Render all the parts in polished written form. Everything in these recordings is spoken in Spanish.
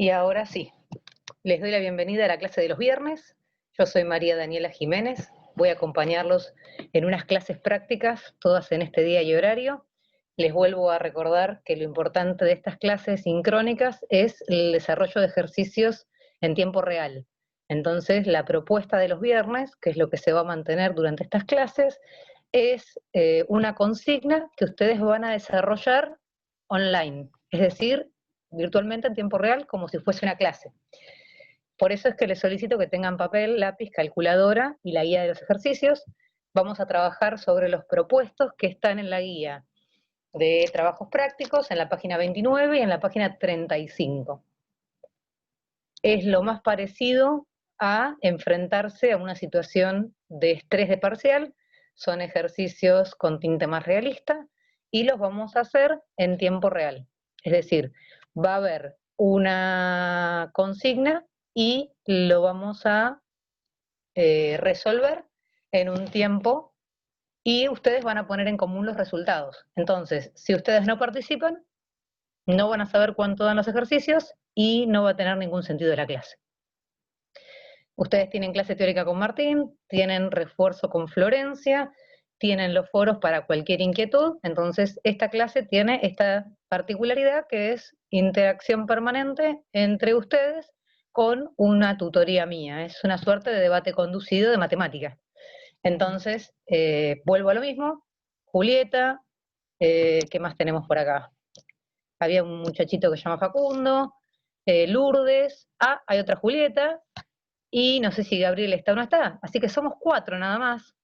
Y ahora sí, les doy la bienvenida a la clase de los viernes. Yo soy María Daniela Jiménez, voy a acompañarlos en unas clases prácticas, todas en este día y horario. Les vuelvo a recordar que lo importante de estas clases sincrónicas es el desarrollo de ejercicios en tiempo real. Entonces, la propuesta de los viernes, que es lo que se va a mantener durante estas clases, es una consigna que ustedes van a desarrollar online, es decir, virtualmente en tiempo real, como si fuese una clase. Por eso es que les solicito que tengan papel, lápiz, calculadora y la guía de los ejercicios. Vamos a trabajar sobre los propuestos que están en la guía de trabajos prácticos, en la página 29 y en la página 35. Es lo más parecido a enfrentarse a una situación de estrés de parcial, son ejercicios con tinte más realista, y los vamos a hacer en tiempo real. Es decir, va a haber una consigna y lo vamos a resolver en un tiempo y ustedes van a poner en común los resultados. Entonces, si ustedes no participan, no van a saber cuánto dan los ejercicios y no va a tener ningún sentido la clase. Ustedes tienen clase teórica con Martín, tienen refuerzo con Florencia, tienen los foros para cualquier inquietud, entonces esta clase tiene esta particularidad que es interacción permanente entre ustedes con una tutoría mía, es una suerte de debate conducido de matemáticas. Entonces, vuelvo a lo mismo, Julieta, ¿qué más tenemos por acá? Había un muchachito que se llama Facundo, Lourdes, hay otra Julieta, y no sé si Gabriel está o no está, así que somos 4 nada más,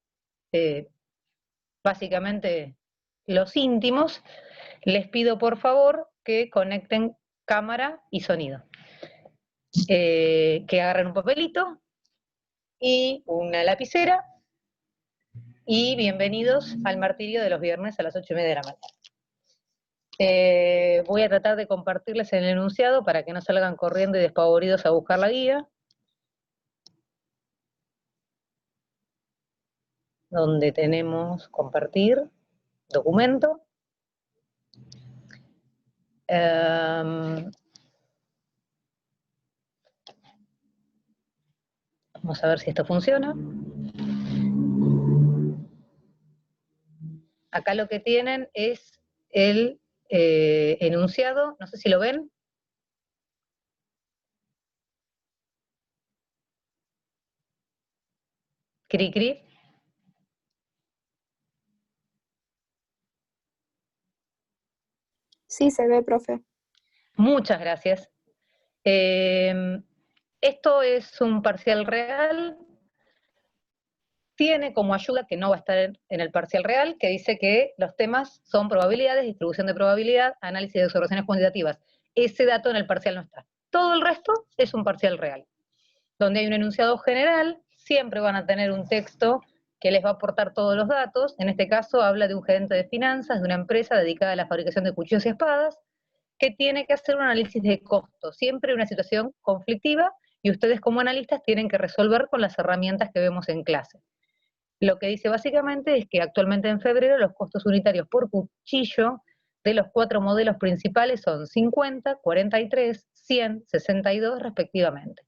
básicamente los íntimos. Les pido por favor que conecten cámara y sonido, que agarren un papelito y una lapicera, y bienvenidos al martirio de los viernes a las 8:30 de la mañana. Voy a tratar de compartirles el enunciado para que no salgan corriendo y despavoridos a buscar la guía, donde tenemos compartir, documento. Vamos a ver si esto funciona. Acá lo que tienen es el enunciado, no sé si lo ven. Cri, cri. Sí, se ve, profe. Muchas gracias. Esto es un parcial real. Tiene como ayuda, que no va a estar en el parcial real, que dice que los temas son probabilidades, distribución de probabilidad, análisis de observaciones cuantitativas. Ese dato en el parcial no está. Todo el resto es un parcial real. Donde hay un enunciado general, siempre van a tener un texto que les va a aportar todos los datos. En este caso habla de un gerente de finanzas de una empresa dedicada a la fabricación de cuchillos y espadas, que tiene que hacer un análisis de costo, siempre una situación conflictiva, y ustedes como analistas tienen que resolver con las herramientas que vemos en clase. Lo que dice básicamente es que actualmente en febrero los costos unitarios por cuchillo de los 4 modelos principales son 50, 43, 100, 62 respectivamente.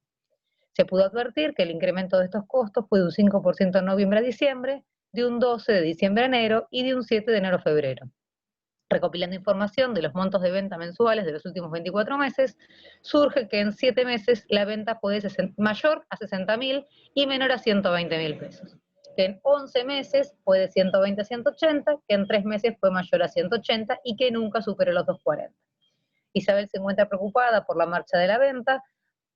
Se pudo advertir que el incremento de estos costos fue de un 5% de noviembre a diciembre, de un 12% de diciembre a enero y de un 7% de enero a febrero. Recopilando información de los montos de venta mensuales de los últimos 24 meses, surge que en 7 meses la venta fue mayor a 60.000 y menor a 120.000 pesos. Que en 11 meses fue de 120 a 180, que en 3 meses fue mayor a 180 y que nunca superó los 240. Isabel se encuentra preocupada por la marcha de la venta,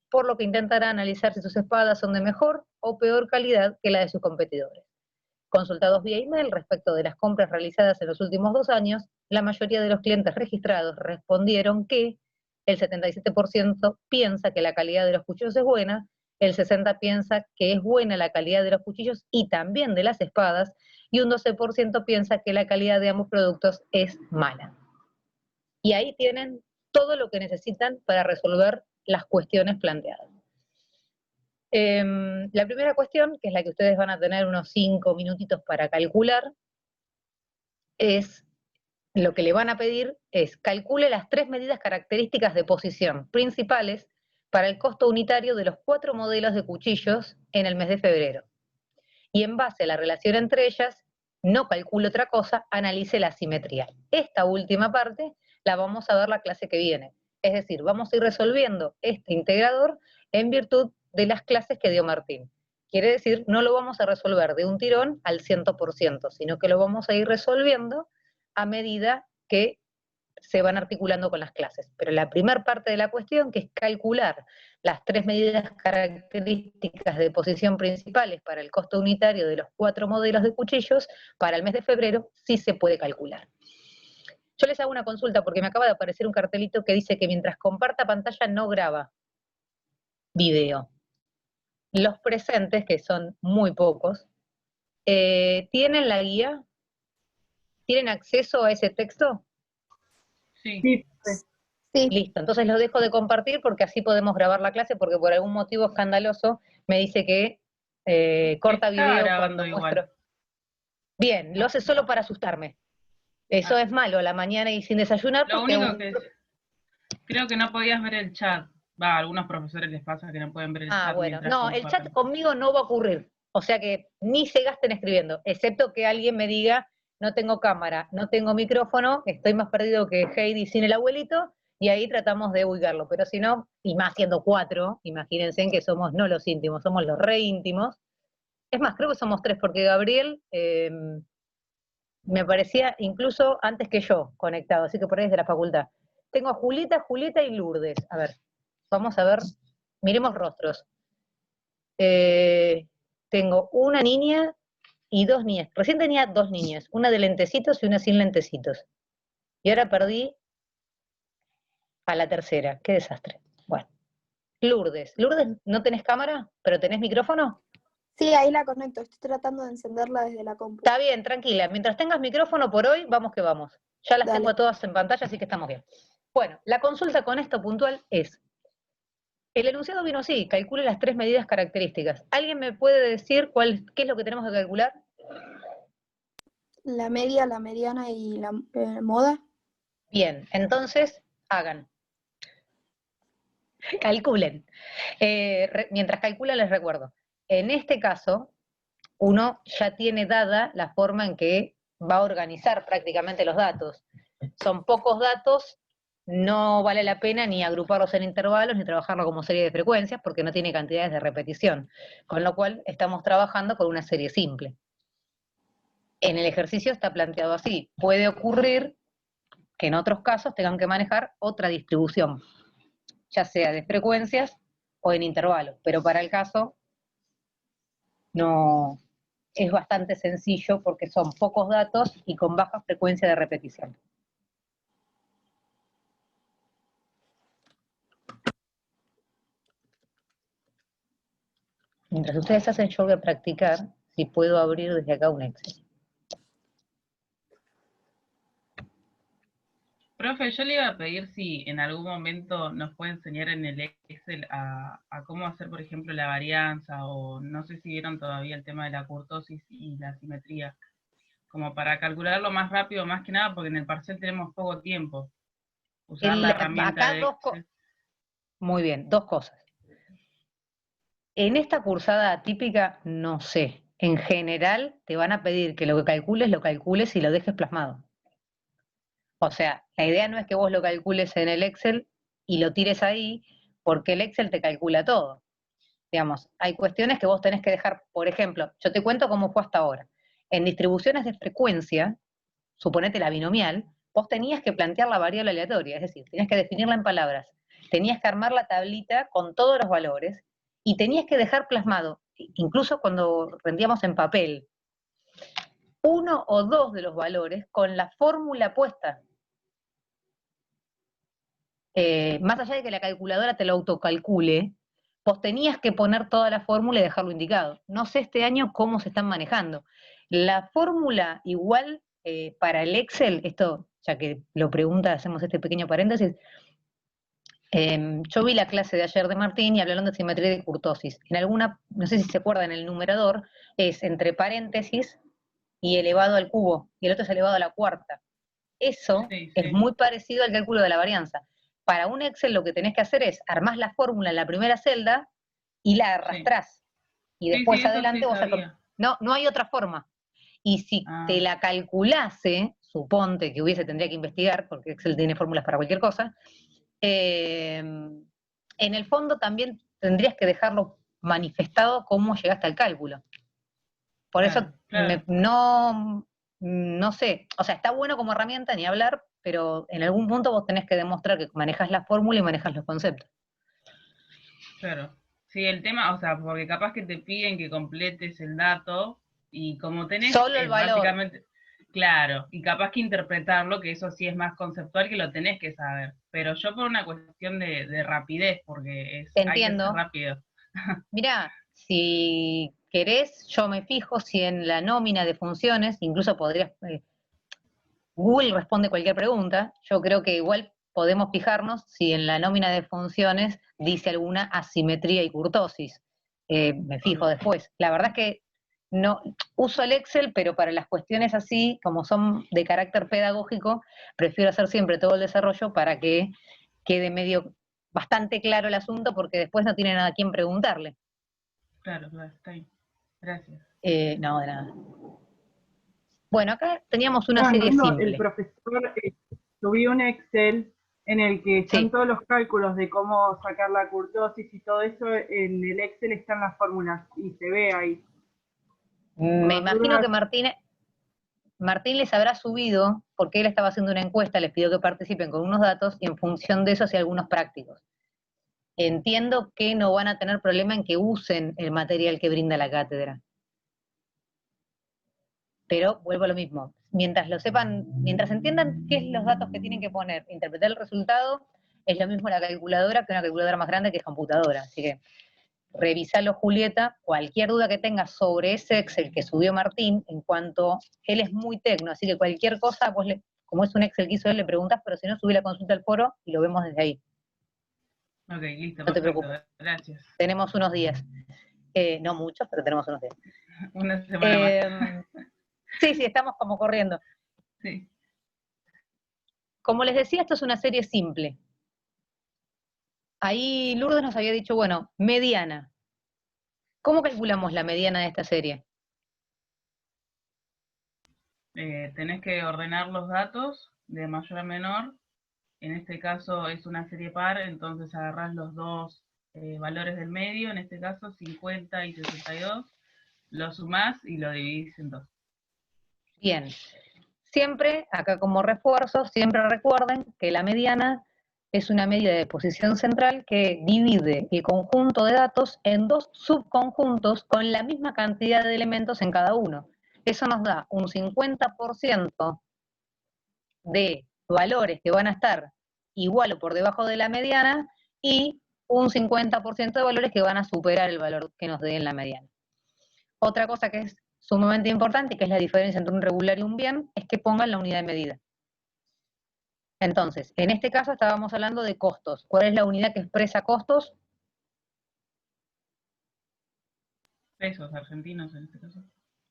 por lo que intentará analizar si sus espadas son de mejor o peor calidad que la de sus competidores. Consultados vía email respecto de las compras realizadas en los últimos 2 años, la mayoría de los clientes registrados respondieron que el 77% piensa que la calidad de los cuchillos es buena, el 60% piensa que es buena la calidad de los cuchillos y también de las espadas, y un 12% piensa que la calidad de ambos productos es mala. Y ahí tienen todo lo que necesitan para resolver las cuestiones planteadas. La primera cuestión, que es la que ustedes van a tener unos 5 minutitos para calcular, es lo que le van a pedir es calcule las 3 medidas características de posición principales para el costo unitario de los 4 modelos de cuchillos en el mes de febrero. Y en base a la relación entre ellas, no calcule otra cosa, analice la simetría. Esta última parte la vamos a ver la clase que viene. Es decir, vamos a ir resolviendo este integrador en virtud de las clases que dio Martín. Quiere decir, no lo vamos a resolver de un tirón al 100%, sino que lo vamos a ir resolviendo a medida que se van articulando con las clases. Pero la primera parte de la cuestión, que es calcular las 3 medidas características de posición principales para el costo unitario de los 4 modelos de cuchillos, para el mes de febrero sí se puede calcular. Yo les hago una consulta porque me acaba de aparecer un cartelito que dice que mientras comparta pantalla no graba video. Los presentes, que son muy pocos, ¿tienen la guía? ¿Tienen acceso a ese texto? Sí. Sí. Listo, entonces lo dejo de compartir porque así podemos grabar la clase, porque por algún motivo escandaloso me dice que corta Está video grabando cuando igual. muestro. Bien, lo hace solo para asustarme. Eso es malo a la mañana y sin desayunar. Lo porque único que creo que no podías ver el chat. Va, a algunos profesores les pasa que no pueden ver el chat. Bueno, mientras no, el comparten. chat conmigo no va a ocurrir. O sea que ni se gasten escribiendo, excepto que alguien me diga, no tengo cámara, no tengo micrófono, estoy más perdido que Heidi sin el abuelito, y ahí tratamos de ubicarlo. Pero si no, y más siendo 4, imagínense que somos no los íntimos, somos los re íntimos. Es más, creo que somos 3, porque Gabriel me parecía incluso antes que yo conectado, así que por ahí es de la facultad. Tengo a Julieta y Lourdes. A ver, vamos a ver, miremos rostros. Tengo una niña y 2 niñas. Recién tenía 2 niñas, una de lentecitos y una sin lentecitos. Y ahora perdí a la tercera. Qué desastre. Bueno. Lourdes, ¿no tenés cámara? ¿Pero tenés micrófono? Sí, ahí la conecto. Estoy tratando de encenderla desde la compu. Está bien, tranquila. Mientras tengas micrófono por hoy, vamos que vamos. Ya las Dale. tengo todas en pantalla, así que estamos bien. Bueno, la consulta con esto puntual es, el enunciado vino así, calcule las 3 medidas características. ¿Alguien me puede decir qué es lo que tenemos que calcular? La media, la mediana y la moda. Bien, entonces, hagan. Calculen. Mientras calculan les recuerdo, en este caso, uno ya tiene dada la forma en que va a organizar prácticamente los datos. Son pocos datos, no vale la pena ni agruparlos en intervalos ni trabajarlo como serie de frecuencias porque no tiene cantidades de repetición, con lo cual estamos trabajando con una serie simple. En el ejercicio está planteado así. Puede ocurrir que en otros casos tengan que manejar otra distribución, ya sea de frecuencias o en intervalos, pero para el caso no es bastante sencillo porque son pocos datos y con baja frecuencia de repetición. Mientras ustedes hacen, yo voy a practicar si puedo abrir desde acá un Excel. Profe, yo le iba a pedir si en algún momento nos puede enseñar en el Excel a cómo hacer, por ejemplo, la varianza, o no sé si vieron todavía el tema de la kurtosis y la simetría, como para calcularlo más rápido, más que nada, porque en el parcial tenemos poco tiempo. Usar la herramienta Acá de Excel. Muy bien, 2 cosas. En esta cursada atípica, no sé. En general, te van a pedir que lo calcules y lo dejes plasmado. O sea, la idea no es que vos lo calcules en el Excel y lo tires ahí, porque el Excel te calcula todo. Digamos, hay cuestiones que vos tenés que dejar, por ejemplo, yo te cuento cómo fue hasta ahora. En distribuciones de frecuencia, suponete la binomial, vos tenías que plantear la variable aleatoria, es decir, tenías que definirla en palabras, tenías que armar la tablita con todos los valores y tenías que dejar plasmado, incluso cuando rendíamos en papel, 1 o 2 de los valores con la fórmula puesta. Más allá de que la calculadora te lo autocalcule, vos tenías que poner toda la fórmula y dejarlo indicado. No sé este año cómo se están manejando. La fórmula igual para el Excel, esto ya que lo pregunta, hacemos este pequeño paréntesis, yo vi la clase de ayer de Martín y hablaron de simetría de kurtosis. En alguna, no sé si se acuerdan, el numerador es entre paréntesis y elevado al cubo, y el otro es elevado a la cuarta. Eso Sí, es muy parecido al cálculo de la varianza. para un Excel lo que tenés que hacer es armás la fórmula en la primera celda y la arrastrás. Y Sí, después sí, eso adelante sí vos sabía. no hay otra forma. Y si te la calculase, suponte que tendría que investigar, porque Excel tiene fórmulas para cualquier cosa, en el fondo también tendrías que dejarlo manifestado cómo llegaste al cálculo. Por eso Claro. no sé, o sea, está bueno como herramienta, ni hablar, pero en algún punto vos tenés que demostrar que manejas la fórmula y manejas los conceptos. Claro. Sí, el tema, o sea, porque capaz que te piden que completes el dato y como tenés Solo el valor. básicamente, claro, y capaz que interpretarlo, que eso sí es más conceptual, que lo tenés que saber. Pero yo por una cuestión de rapidez, porque hay que ser Entiendo. rápido. Mirá, si querés, yo me fijo si en la nómina de funciones, incluso podrías, Google responde cualquier pregunta, yo creo que igual podemos fijarnos si en la nómina de funciones dice alguna asimetría y kurtosis. Me fijo después. La verdad es que no uso el Excel, pero para las cuestiones así, como son de carácter pedagógico, prefiero hacer siempre todo el desarrollo para que quede medio bastante claro el asunto, porque después no tiene nada a quien preguntarle. Claro, está bien. Gracias. No, de nada. Bueno, acá teníamos una No, serie entiendo, el simple. profesor subió un Excel en el que están Sí. todos los cálculos de cómo sacar la kurtosis y todo eso, en el Excel están las fórmulas y se ve ahí. Me imagino que Martín les habrá subido, porque él estaba haciendo una encuesta, les pidió que participen con unos datos y en función de eso hacía algunos prácticos. Entiendo que no van a tener problema en que usen el material que brinda la cátedra. Pero vuelvo a lo mismo. Mientras lo sepan, mientras entiendan qué es los datos que tienen que poner, interpretar el resultado, es lo mismo la calculadora que una calculadora más grande que es computadora. Así que revisalo, Julieta, cualquier duda que tengas sobre ese Excel que subió Martín, en cuanto él es muy tecno, así que cualquier cosa, vos como es un Excel que hizo él, le preguntas, pero si no, subí la consulta al foro y lo vemos desde ahí. Ok, listo, No te perfecto. preocupes. Gracias. Tenemos unos días. No muchos, pero tenemos unos días. Una semana más. Sí, estamos como corriendo. Sí. Como les decía, esto es una serie simple. Ahí Lourdes nos había dicho, bueno, mediana. ¿Cómo calculamos la mediana de esta serie? Tenés que ordenar los datos de mayor a menor. En este caso es una serie par, entonces agarrás los dos valores del medio, en este caso 50 y 62, lo sumás y lo dividís en dos. Bien. Siempre, acá como refuerzo, siempre recuerden que la mediana es una medida de posición central que divide el conjunto de datos en dos subconjuntos con la misma cantidad de elementos en cada uno. Eso nos da un 50% de valores que van a estar igual o por debajo de la mediana y un 50% de valores que van a superar el valor que nos dé en la mediana. Otra cosa que es sumamente importante, que es la diferencia entre un regular y un bien, es que pongan la unidad de medida. Entonces, en este caso estábamos hablando de costos. ¿Cuál es la unidad que expresa costos? Pesos argentinos en este caso.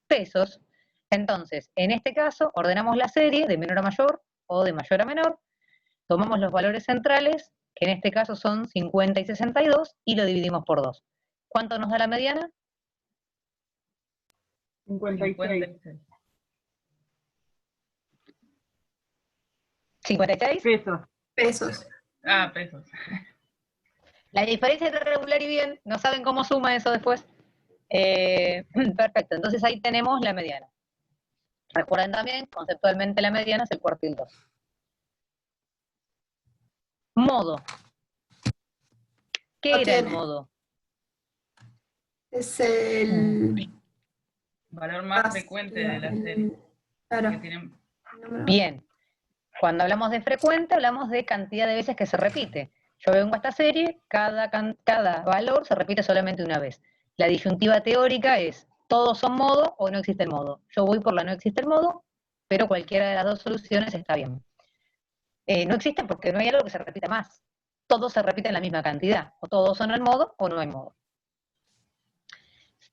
Pesos. Entonces, en este caso, ordenamos la serie de menor a mayor o de mayor a menor, tomamos los valores centrales, que en este caso son 50 y 62, y lo dividimos por 2. ¿Cuánto nos da la mediana? 56. 56. Pesos. Pesos. Ah, pesos. La diferencia entre regular y bien, ¿no saben cómo suma eso después? Perfecto, entonces ahí tenemos la mediana. Recuerden también, conceptualmente la mediana es el cuartil 2. Modo. ¿Qué No era tiene. el modo? Es el Valor más frecuente de la serie. Claro. Que tienen... Bien. Cuando hablamos de frecuente, hablamos de cantidad de veces que se repite. Yo vengo a esta serie, cada valor se repite solamente una vez. La disyuntiva teórica es, ¿todos son modo o no existe el modo? Yo voy por la no existe el modo, pero cualquiera de las dos soluciones está bien. No existe porque no hay algo que se repita más. Todos se repiten la misma cantidad. O todos son el modo o no hay modo.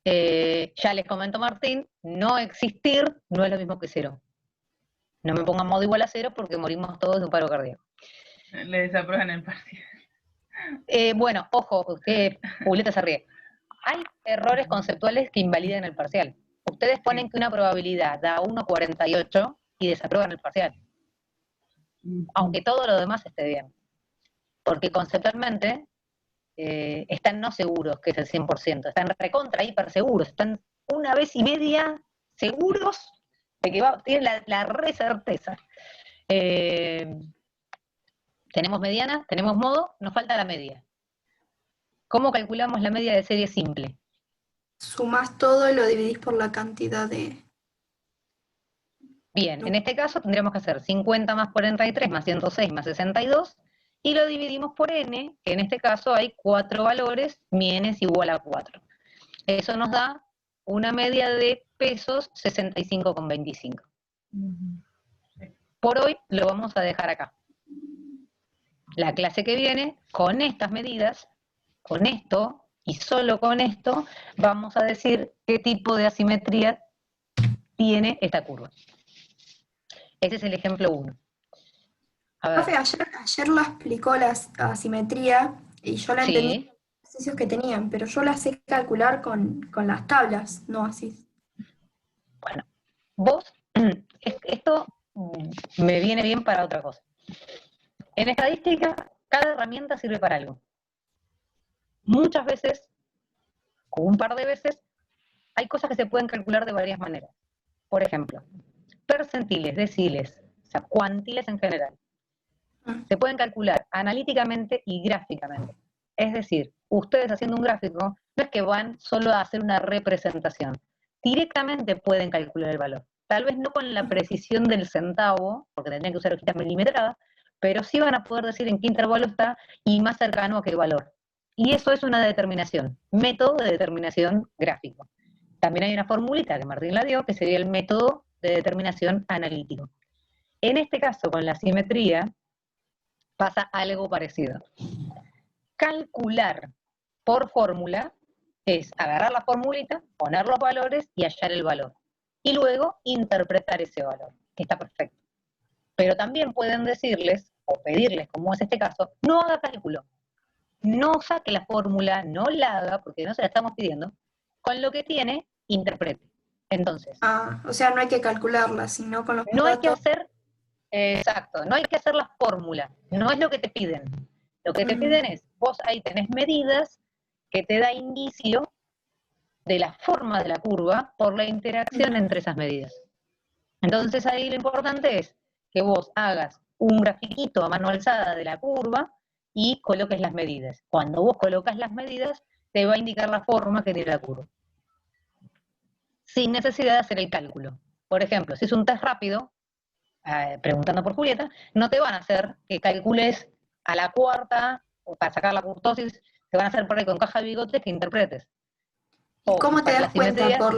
Ya les comentó Martín, no existir no es lo mismo que cero. No me pongan modo igual a cero porque morimos todos de un paro cardíaco. Le desaprueban el parcial. Bueno, ojo, usted, Julieta se ríe. Hay errores conceptuales que invalidan el parcial. Ustedes ponen que una probabilidad da 1,48 y desaprueban el parcial, aunque todo lo demás esté bien. Porque conceptualmente están no seguros que es el 100%, están recontra hiper seguros, están una vez y media seguros de que tienen la re certeza. Tenemos mediana, tenemos modo, nos falta la media. ¿Cómo calculamos la media de serie simple? Sumás todo y lo dividís por la cantidad de... Bien, en este caso tendríamos que hacer 50 más 43 más 106 más 62 y lo dividimos por n, que en este caso hay 4 valores, mi n es igual a 4. Eso nos da una media de pesos 65,25. Por hoy lo vamos a dejar acá. La clase que viene, con estas medidas, con esto y solo con esto, vamos a decir qué tipo de asimetría tiene esta curva. Ese es el ejemplo 1. A ver. Profe, ayer la explicó la asimetría y yo la entendí Sí. los ejercicios que tenían, pero yo la sé calcular con las tablas, no así. Bueno, vos, esto me viene bien para otra cosa. En estadística, cada herramienta sirve para algo. Muchas veces, o un par de veces, hay cosas que se pueden calcular de varias maneras. Por ejemplo, percentiles, deciles, o sea, cuantiles en general. Se pueden calcular analíticamente y gráficamente. Es decir, ustedes haciendo un gráfico, no es que van solo a hacer una representación. Directamente pueden calcular el valor. Tal vez no con la precisión del centavo, porque tendrían que usar hojitas milimetradas, pero sí van a poder decir en qué intervalo está y más cercano a qué valor. Y eso es una determinación, método de determinación gráfico. También hay una formulita que Martín la dio, que sería el método de determinación analítico. En este caso, con la simetría, pasa algo parecido. Calcular por fórmula es agarrar la formulita, poner los valores y hallar el valor. Y luego interpretar ese valor, que está perfecto. Pero también pueden decirles, o pedirles, como es este caso, no haga cálculo. No saque la fórmula, no la haga, porque no se la estamos pidiendo. Con lo que tiene, interprete. Entonces, O sea, no hay que calcularla, sino con los no hay que datos. hacer, exacto, no hay que hacer la fórmula, no es lo que te piden. Lo que te piden es, vos ahí tenés medidas que te da indicio de la forma de la curva por la interacción entre esas medidas. Entonces ahí lo importante es que vos hagas un grafiquito a mano alzada de la curva y coloques las medidas. Cuando vos colocas las medidas, te va a indicar la forma que tiene la curva. Sin necesidad de hacer el cálculo. Por ejemplo, si es un test rápido, preguntando por Julieta, no te van a hacer que calcules a la cuarta, o para sacar la kurtosis, te van a hacer por ahí con caja de bigotes que interpretes. ¿Y cómo te para das la cuenta simetría, por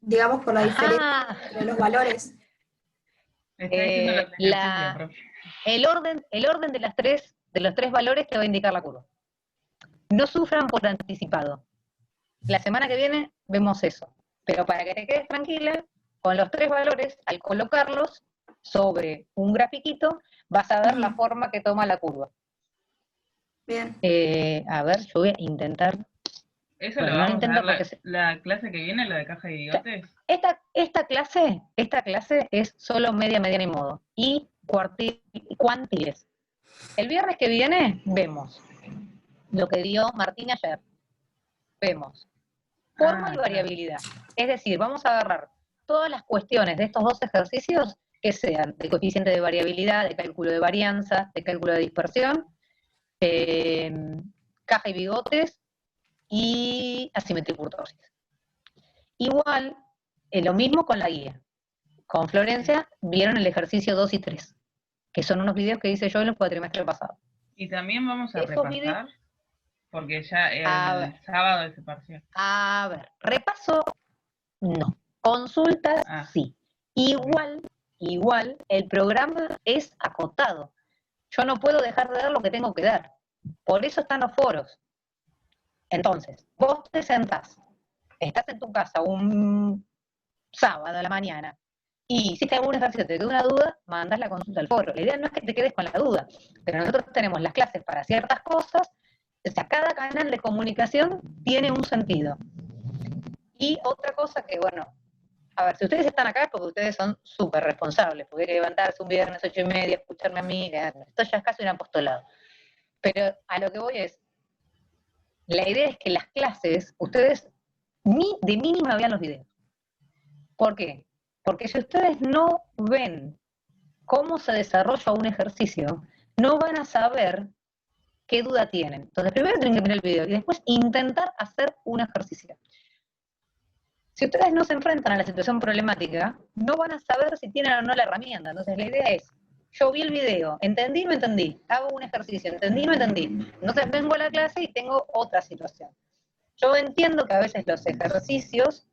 digamos, por la diferencia entre los valores? Está diciendo los ejercicios, profe. el orden de los tres valores te va a indicar la curva. No sufran por anticipado. La semana que viene vemos eso. Pero para que te quedes tranquila, con los tres valores, al colocarlos sobre un grafiquito, vas a ver la forma que toma la curva. Bien. A ver, yo voy a intentar. ¿Eso Bueno, lo no lo vamos a intento dar porque la clase que viene, la de caja de bigotes? Esta clase es solo media, mediana y modo. Y cuantiles. El viernes que viene vemos lo que dio Martín ayer. Vemos forma y variabilidad. Es decir, vamos a agarrar todas las cuestiones de estos dos ejercicios que sean de coeficiente de variabilidad, de cálculo de varianza, de cálculo de dispersión, caja y bigotes y asimetría y kurtosis. Igual, lo mismo con la guía. Con Florencia vieron el ejercicio 2 y 3, que son unos videos que hice yo en el cuatrimestre pasado. Y también vamos a Esos repasar, videos, porque ya el sábado es el parcial. A ver, repaso, no. Consultas, sí. Igual, el programa es acotado. Yo no puedo dejar de dar lo que tengo que dar. Por eso están los foros. Entonces, vos te sentás, estás en tu casa un sábado a la mañana, y si te algún ejercicio, te queda una duda, mandas la consulta al foro. La idea no es que te quedes con la duda, pero nosotros tenemos las clases para ciertas cosas, o sea, cada canal de comunicación tiene un sentido. Y otra cosa que, bueno, a ver, si ustedes están acá es porque ustedes son súper responsables, porque levantarse un viernes 8:30, escucharme a mí, esto ya es casi un apostolado. Pero a lo que voy es, la idea es que las clases, ustedes de mínima vean los videos. ¿Por qué? Porque si ustedes no ven cómo se desarrolla un ejercicio, no van a saber qué duda tienen. Entonces, primero tienen que ver el video y después intentar hacer un ejercicio. Si ustedes no se enfrentan a la situación problemática, no van a saber si tienen o no la herramienta. Entonces, la idea es, yo vi el video, entendí, no entendí, hago un ejercicio, entendí, no entendí. Entonces vengo a la clase y tengo otra situación. Yo entiendo que a veces los ejercicios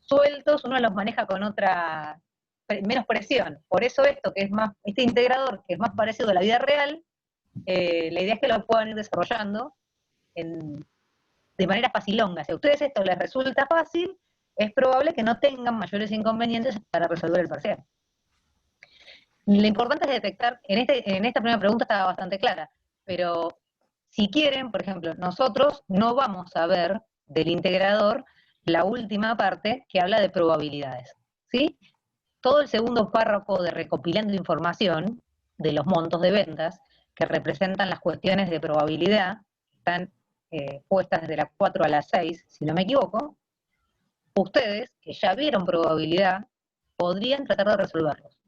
sueltos uno los maneja con menos presión. Por eso esto, que es más, este integrador, que es más parecido a la vida real, la idea es que lo puedan ir desarrollando de manera facilonga. Si a ustedes esto les resulta fácil, es probable que no tengan mayores inconvenientes para resolver el parcial. Lo importante es detectar, en esta primera pregunta estaba bastante clara, pero si quieren, por ejemplo, nosotros no vamos a ver del integrador la última parte que habla de probabilidades, ¿sí? Todo el segundo párrafo de recopilando información de los montos de ventas que representan las cuestiones de probabilidad, están puestas desde las 4 a las 6, si no me equivoco, ustedes, que ya vieron probabilidad, podrían tratar de resolverlos.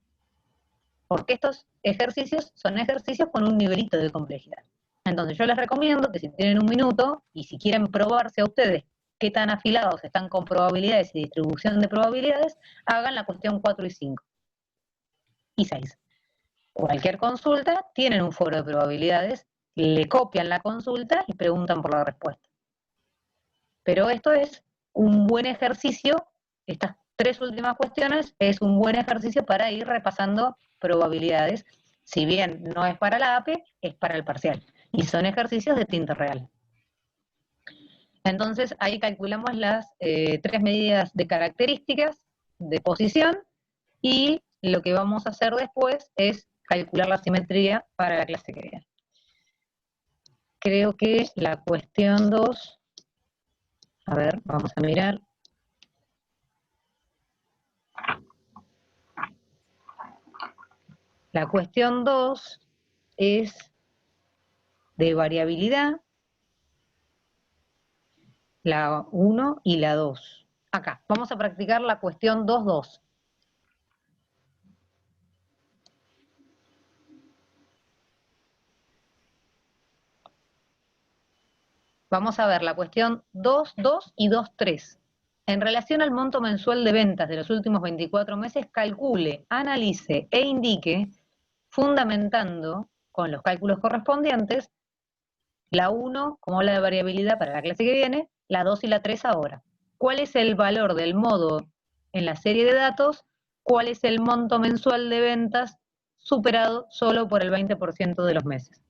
Porque estos ejercicios son ejercicios con un nivelito de complejidad. Entonces yo les recomiendo que si tienen un minuto, y si quieren probarse a ustedes qué tan afilados están con probabilidades y distribución de probabilidades, hagan la cuestión 4 y 5. Y 6. Cualquier consulta, tienen un foro de probabilidades, le copian la consulta y preguntan por la respuesta. Pero esto es un buen ejercicio, estas 3 últimas cuestiones, es un buen ejercicio para ir repasando probabilidades, si bien no es para la APE, es para el parcial, y son ejercicios de tinta real. Entonces ahí calculamos las 3 medidas de características, de posición, y lo que vamos a hacer después es calcular la simetría para la clase que viene. Creo que la cuestión 2, a ver, vamos a mirar. La cuestión 2 es de variabilidad, la 1 y la 2. Acá, vamos a practicar la cuestión 2.2. Vamos a ver la cuestión 2.2 y 2.3. En relación al monto mensual de ventas de los últimos 24 meses, calcule, analice e indique, fundamentando con los cálculos correspondientes, la 1 como la de variabilidad para la clase que viene, la 2 y la 3 ahora. ¿Cuál es el valor del modo en la serie de datos? ¿Cuál es el monto mensual de ventas superado solo por el 20% de los meses?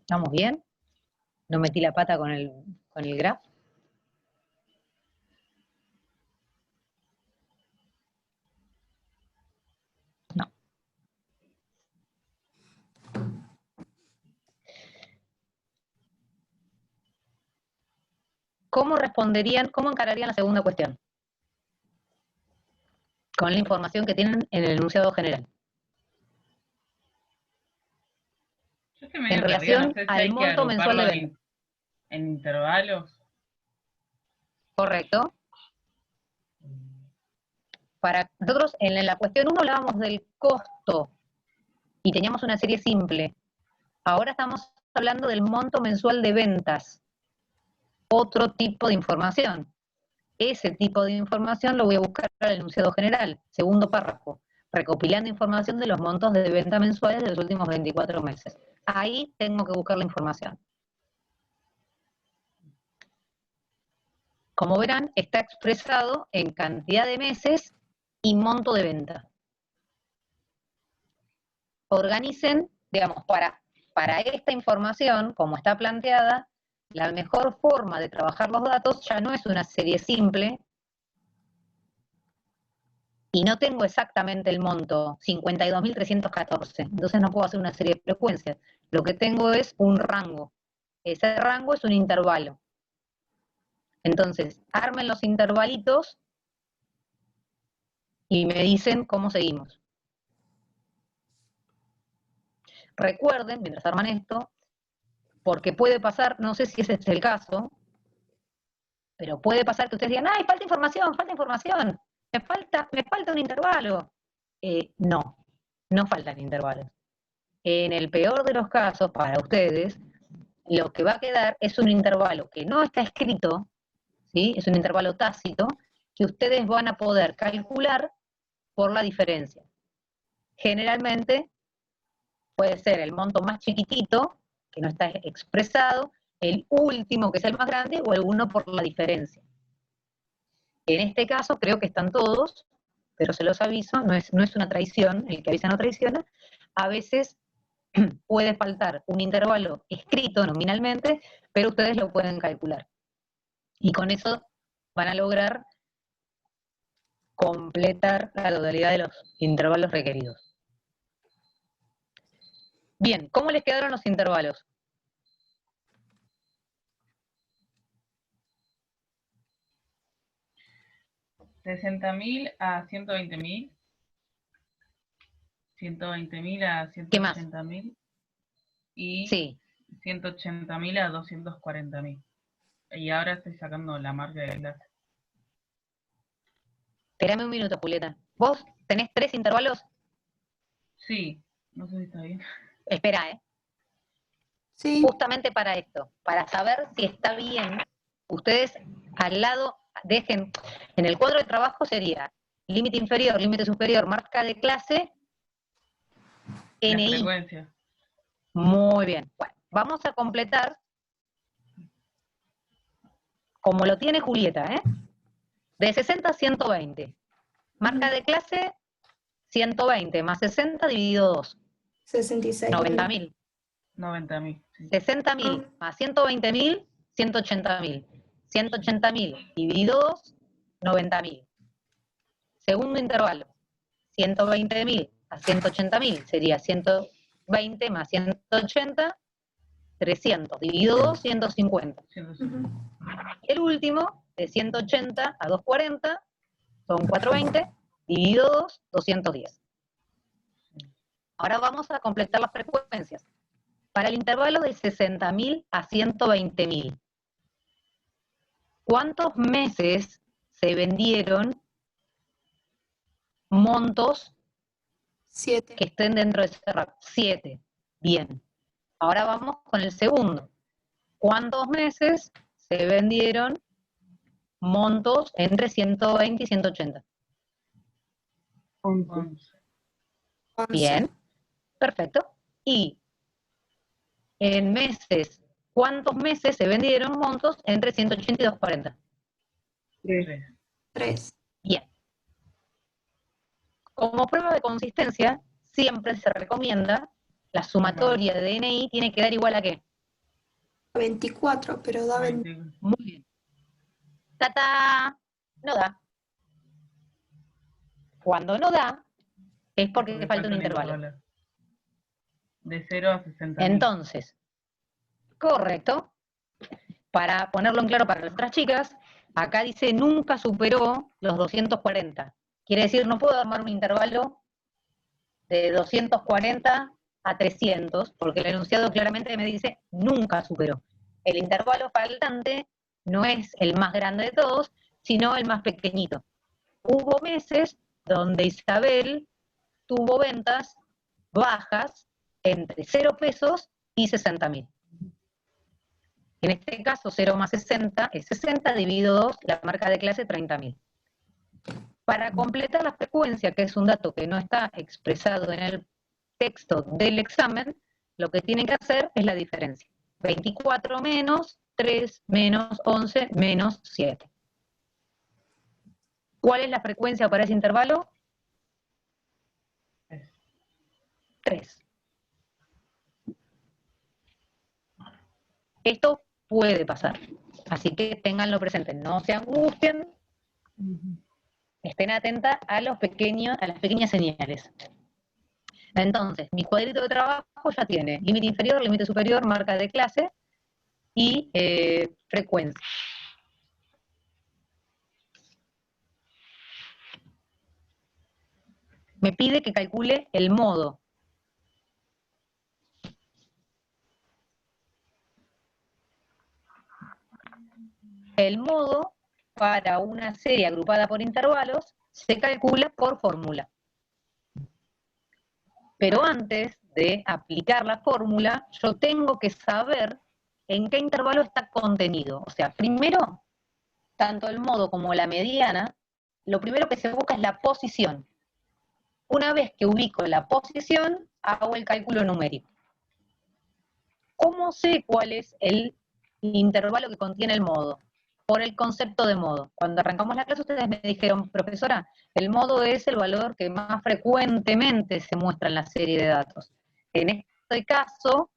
¿Estamos bien? ¿No metí la pata con el graph? No. ¿Cómo responderían, cómo encararían la segunda cuestión? Con la información que tienen en el enunciado general. Yo estoy medio En perdida, relación no sé si al hay que monto mensual de agruparlo ventas. en intervalos. Correcto. Nosotros en la cuestión 1 hablábamos del costo y teníamos una serie simple. Ahora estamos hablando del monto mensual de ventas. Otro tipo de información. Ese tipo de información lo voy a buscar en el enunciado general, segundo párrafo, recopilando información de los montos de venta mensuales de los últimos 24 meses. Ahí tengo que buscar la información. Como verán, está expresado en cantidad de meses y monto de venta. Organicen, digamos, para esta información, como está planteada, la mejor forma de trabajar los datos ya no es una serie simple, y no tengo exactamente el monto, 52.314, entonces no puedo hacer una serie de frecuencias. Lo que tengo es un rango. Ese rango es un intervalo. Entonces, armen los intervalitos y me dicen cómo seguimos. Recuerden, mientras arman esto, porque puede pasar, no sé si ese es el caso, pero puede pasar que ustedes digan, ¡ay, falta información, me falta un intervalo! No faltan intervalos. En el peor de los casos, para ustedes, lo que va a quedar es un intervalo que no está escrito, ¿sí? Es un intervalo tácito, que ustedes van a poder calcular por la diferencia. Generalmente puede ser el monto más chiquitito, que no está expresado, el último, que es el más grande, o el 1 por la diferencia. En este caso creo que están todos, pero se los aviso, no es una traición, el que avisa no traiciona. A veces puede faltar un intervalo escrito nominalmente, pero ustedes lo pueden calcular. Y con eso van a lograr completar la totalidad de los intervalos requeridos. Bien, ¿cómo les quedaron los intervalos? $60.000 a 120.000, 120.000 a ¿Qué más? 180.000 y Sí. 180.000 a 240.000. Y ahora estoy sacando la marca de clase. Espérame un minuto, Julieta. ¿Vos tenés 3 intervalos? Sí, no sé si está bien. Espera, Sí, justamente para esto, para saber si está bien, ustedes al lado dejen, en el cuadro de trabajo sería límite inferior, límite superior, marca de clase, La NI. frecuencia. Muy bien. Bueno, vamos a completar como lo tiene Julieta, de 60 a 120. Marca de clase 120 más 60 dividido 2. 66. 90.000. 90.000. Sí. 60.000 más 120.000, 180.000. 180.000 dividido 2, 90.000. Segundo intervalo, 120.000 a 180.000 sería 120 más 180, 300. Dividido 2, 150. 150. El último, de 180 a 240, son 420. Dividido 2, 210. Ahora vamos a completar las frecuencias. Para el intervalo de 60.000 a 120.000, ¿cuántos meses se vendieron montos 7. que estén dentro de ese rango? 7. Bien. Ahora vamos con el segundo. ¿Cuántos meses se vendieron montos entre 120 y 180? 11. 11. Bien. Perfecto. Y en meses, ¿cuántos meses se vendieron montos entre 180 y 240? 3. 3. Bien. Como prueba de consistencia, siempre se recomienda la sumatoria de DNI tiene que dar igual a ¿qué? 24, pero da 20. Muy bien. ¡Tata! No da. Cuando no da, es porque falta un intervalo. De 0 a 60.000. Entonces, correcto. Para ponerlo en claro para las otras chicas, acá dice nunca superó los 240. Quiere decir, no puedo armar un intervalo de 240 a 300, porque el enunciado claramente me dice nunca superó. El intervalo faltante no es el más grande de todos, sino el más pequeñito. Hubo meses donde Isabel tuvo ventas bajas entre 0 pesos y 60.000. En este caso, 0 más 60 es 60, dividido 2, la marca de clase 30.000. Para completar la frecuencia, que es un dato que no está expresado en el texto del examen, lo que tienen que hacer es la diferencia. 24 menos 3 menos 11 menos 7. ¿Cuál es la frecuencia para ese intervalo? 3. Esto puede pasar, así que ténganlo presente, no se angustien, Estén atentas a las pequeñas señales. Entonces, mi cuadrito de trabajo ya tiene límite inferior, límite superior, marca de clase y frecuencia. Me pide que calcule el modo. El modo para una serie agrupada por intervalos se calcula por fórmula. Pero antes de aplicar la fórmula, yo tengo que saber en qué intervalo está contenido. O sea, primero, tanto el modo como la mediana, lo primero que se busca es la posición. Una vez que ubico la posición, hago el cálculo numérico. ¿Cómo sé cuál es el intervalo que contiene el modo? Por el concepto de modo. Cuando arrancamos la clase ustedes me dijeron, profesora, el modo es el valor que más frecuentemente se muestra en la serie de datos. En este caso,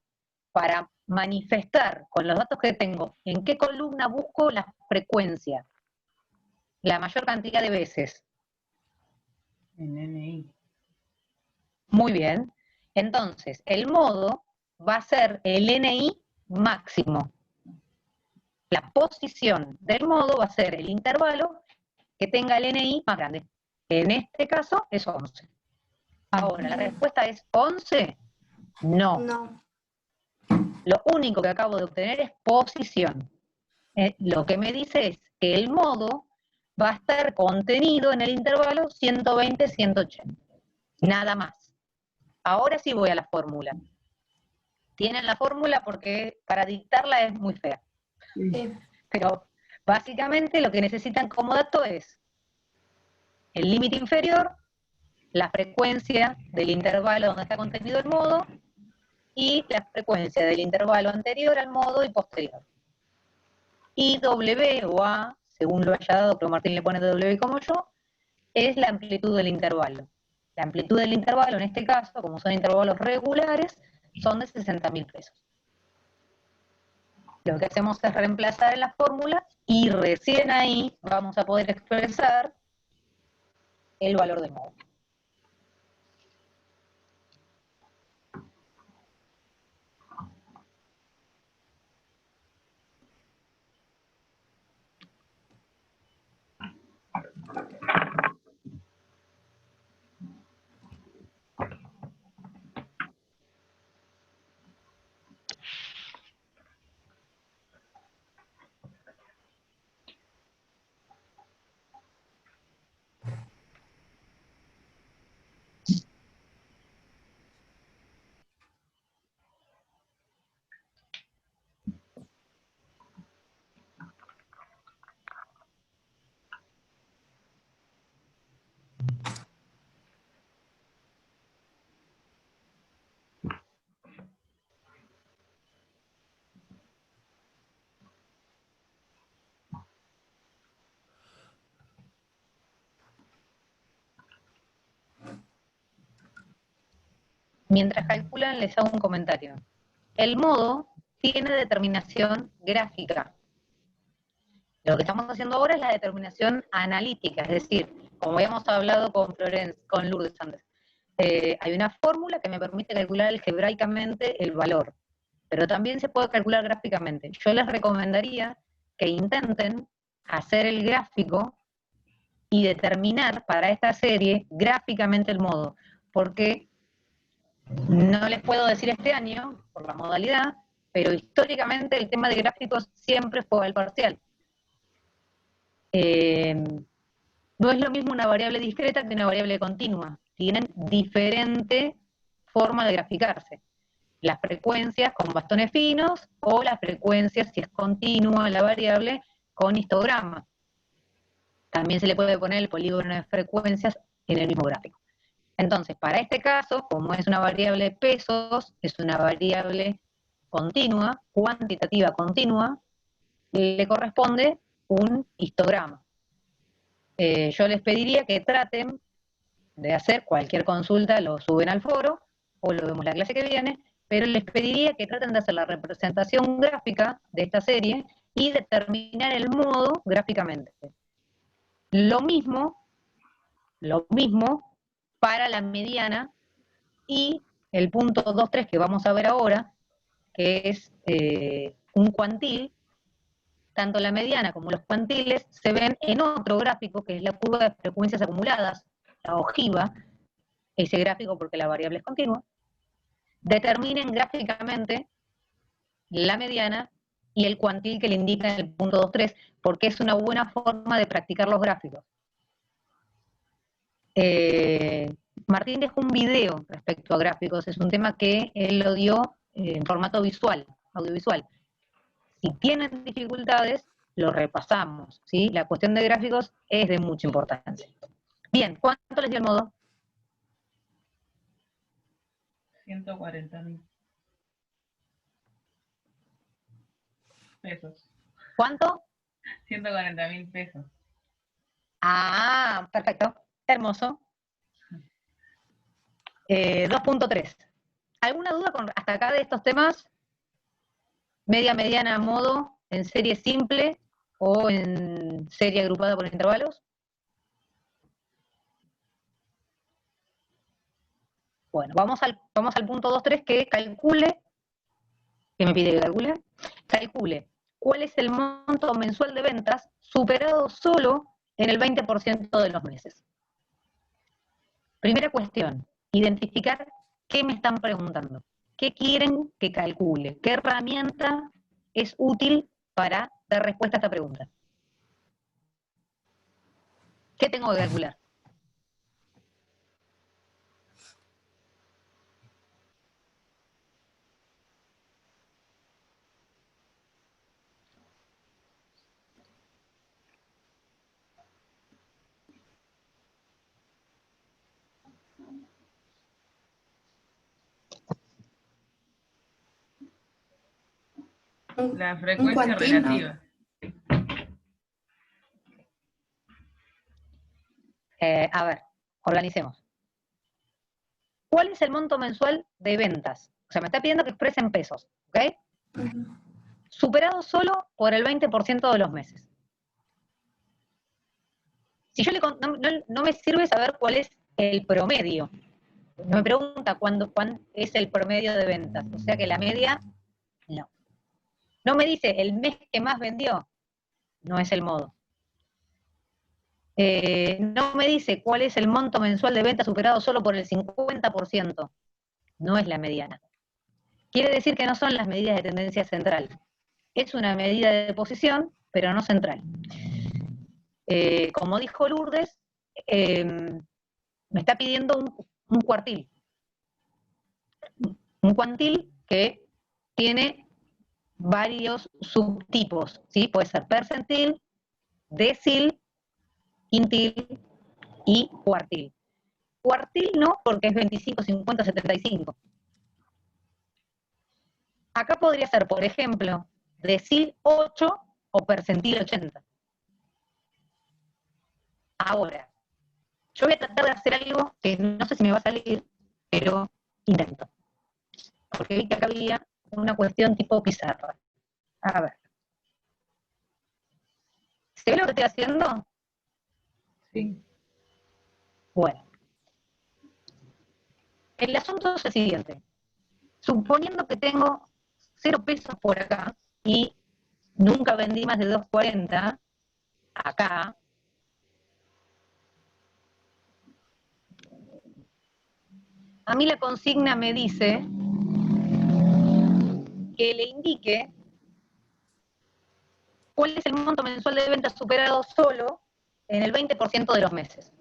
para manifestar con los datos que tengo, en qué columna busco la frecuencia, la mayor cantidad de veces. En NI. Muy bien. Entonces, el modo va a ser el NI máximo. La posición del modo va a ser el intervalo que tenga el NI más grande. En este caso es 11. Ahora, ¿la respuesta es 11? No. No. Lo único que acabo de obtener es posición. Lo que me dice es que el modo va a estar contenido en el intervalo 120-180. Nada más. Ahora sí voy a la fórmula. Tienen la fórmula porque para dictarla es muy fea. Pero básicamente lo que necesitan como dato es el límite inferior, la frecuencia del intervalo donde está contenido el modo, y la frecuencia del intervalo anterior al modo y posterior. Y W o A, según lo haya dado, pero Martín le pone W como yo, es la amplitud del intervalo. La amplitud del intervalo, en este caso, como son intervalos regulares, son de 60.000 pesos. Lo que hacemos es reemplazar en la fórmula y recién ahí vamos a poder expresar el valor del modo. Mientras calculan, les hago un comentario. El modo tiene determinación gráfica. Lo que estamos haciendo ahora es la determinación analítica, es decir, como habíamos hablado con Lourdes antes, hay una fórmula que me permite calcular algebraicamente el valor, pero también se puede calcular gráficamente. Yo les recomendaría que intenten hacer el gráfico y determinar para esta serie gráficamente el modo, porque no les puedo decir este año, por la modalidad, pero históricamente el tema de gráficos siempre fue al parcial. No es lo mismo una variable discreta que una variable continua. Tienen diferente forma de graficarse. Las frecuencias con bastones finos o las frecuencias, si es continua la variable, con histograma. También se le puede poner el polígono de frecuencias en el mismo gráfico. Entonces, para este caso, como es una variable pesos, es una variable continua, cuantitativa continua, le corresponde un histograma. Yo les pediría que traten de hacer cualquier consulta, lo suben al foro, o lo vemos la clase que viene, pero les pediría que traten de hacer la representación gráfica de esta serie y determinar el modo gráficamente. Lo mismo lo mismo para la mediana y el punto 2.3 que vamos a ver ahora, que es un cuantil. Tanto la mediana como los cuantiles se ven en otro gráfico, que es la curva de frecuencias acumuladas, la ojiva, ese gráfico porque la variable es continua. Determinen gráficamente la mediana y el cuantil que le indica en el punto 2.3, porque es una buena forma de practicar los gráficos. Martín dejó un video respecto a gráficos, es un tema que él lo dio en formato visual, audiovisual. Si tienen dificultades, lo repasamos, ¿sí? La cuestión de gráficos es de mucha importancia. Bien, ¿cuánto les dio el modo? 140.000 pesos. ¿Cuánto? 140.000 pesos. Ah, perfecto, hermoso. 2.3. ¿Alguna duda hasta acá de estos temas? Media, mediana, modo, en serie simple o en serie agrupada por intervalos. Bueno, vamos al punto 2.3 que calcule, que me pide que calcule cuál es el monto mensual de ventas superado solo en el 20% de los meses. Primera cuestión, identificar qué me están preguntando, qué quieren que calcule, qué herramienta es útil para dar respuesta a esta pregunta. ¿Qué tengo que calcular? La Un frecuencia cuantil, ¿no? relativa. A ver, organicemos. ¿Cuál es el monto mensual de ventas? O sea, me está pidiendo que exprese en pesos, ¿ok? Superado solo por el 20% de los meses. Si yo no me sirve saber cuál es el promedio. No me pregunta cuándo es el promedio de ventas. O sea que la media, no. No me dice el mes que más vendió, no es el modo. No me dice cuál es el monto mensual de ventas superado solo por el 50%, no es la mediana. Quiere decir que no son las medidas de tendencia central. Es una medida de posición, pero no central. Como dijo Lourdes, me está pidiendo un cuartil. Un cuantil que tiene varios subtipos, ¿sí? Puede ser percentil, decil, quintil y cuartil. Cuartil no, porque es 25, 50, 75. Acá podría ser, por ejemplo, decil 8 o percentil 80. Ahora, yo voy a tratar de hacer algo que no sé si me va a salir, pero intento. Porque vi que acá había una cuestión tipo pizarra. A ver. ¿Se ve lo que estoy haciendo? Sí. Bueno. El asunto es el siguiente. Suponiendo que tengo 0 pesos por acá y nunca vendí más de 2.40 acá, a mí la consigna me dice que le indique cuál es el monto mensual de ventas superado solo en el 20% de los meses.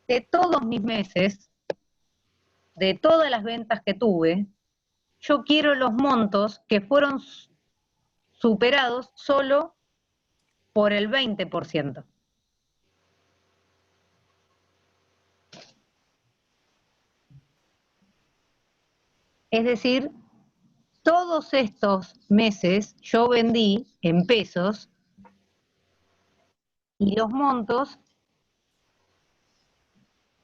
De todos mis meses, de todas las ventas que tuve, yo quiero los montos que fueron superados solo por el 20%. Es decir, todos estos meses yo vendí en pesos y los montos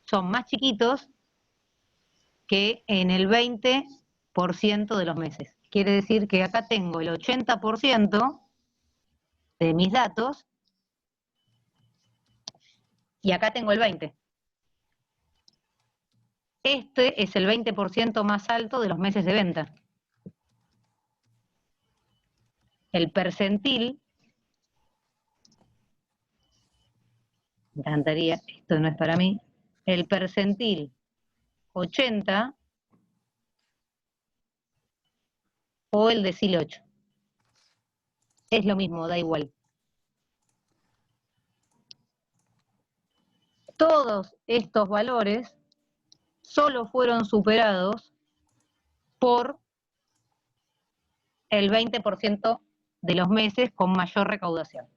son más chiquitos que en el 20% de los meses. Quiere decir que acá tengo el 80% de mis datos Y acá tengo el 20. Este es el 20% más alto de los meses de venta. El percentil, me encantaría, esto no es para mí, el percentil 80 o el decil 8. Es lo mismo, da igual. Todos estos valores solo fueron superados por el 20% de los meses con mayor recaudación.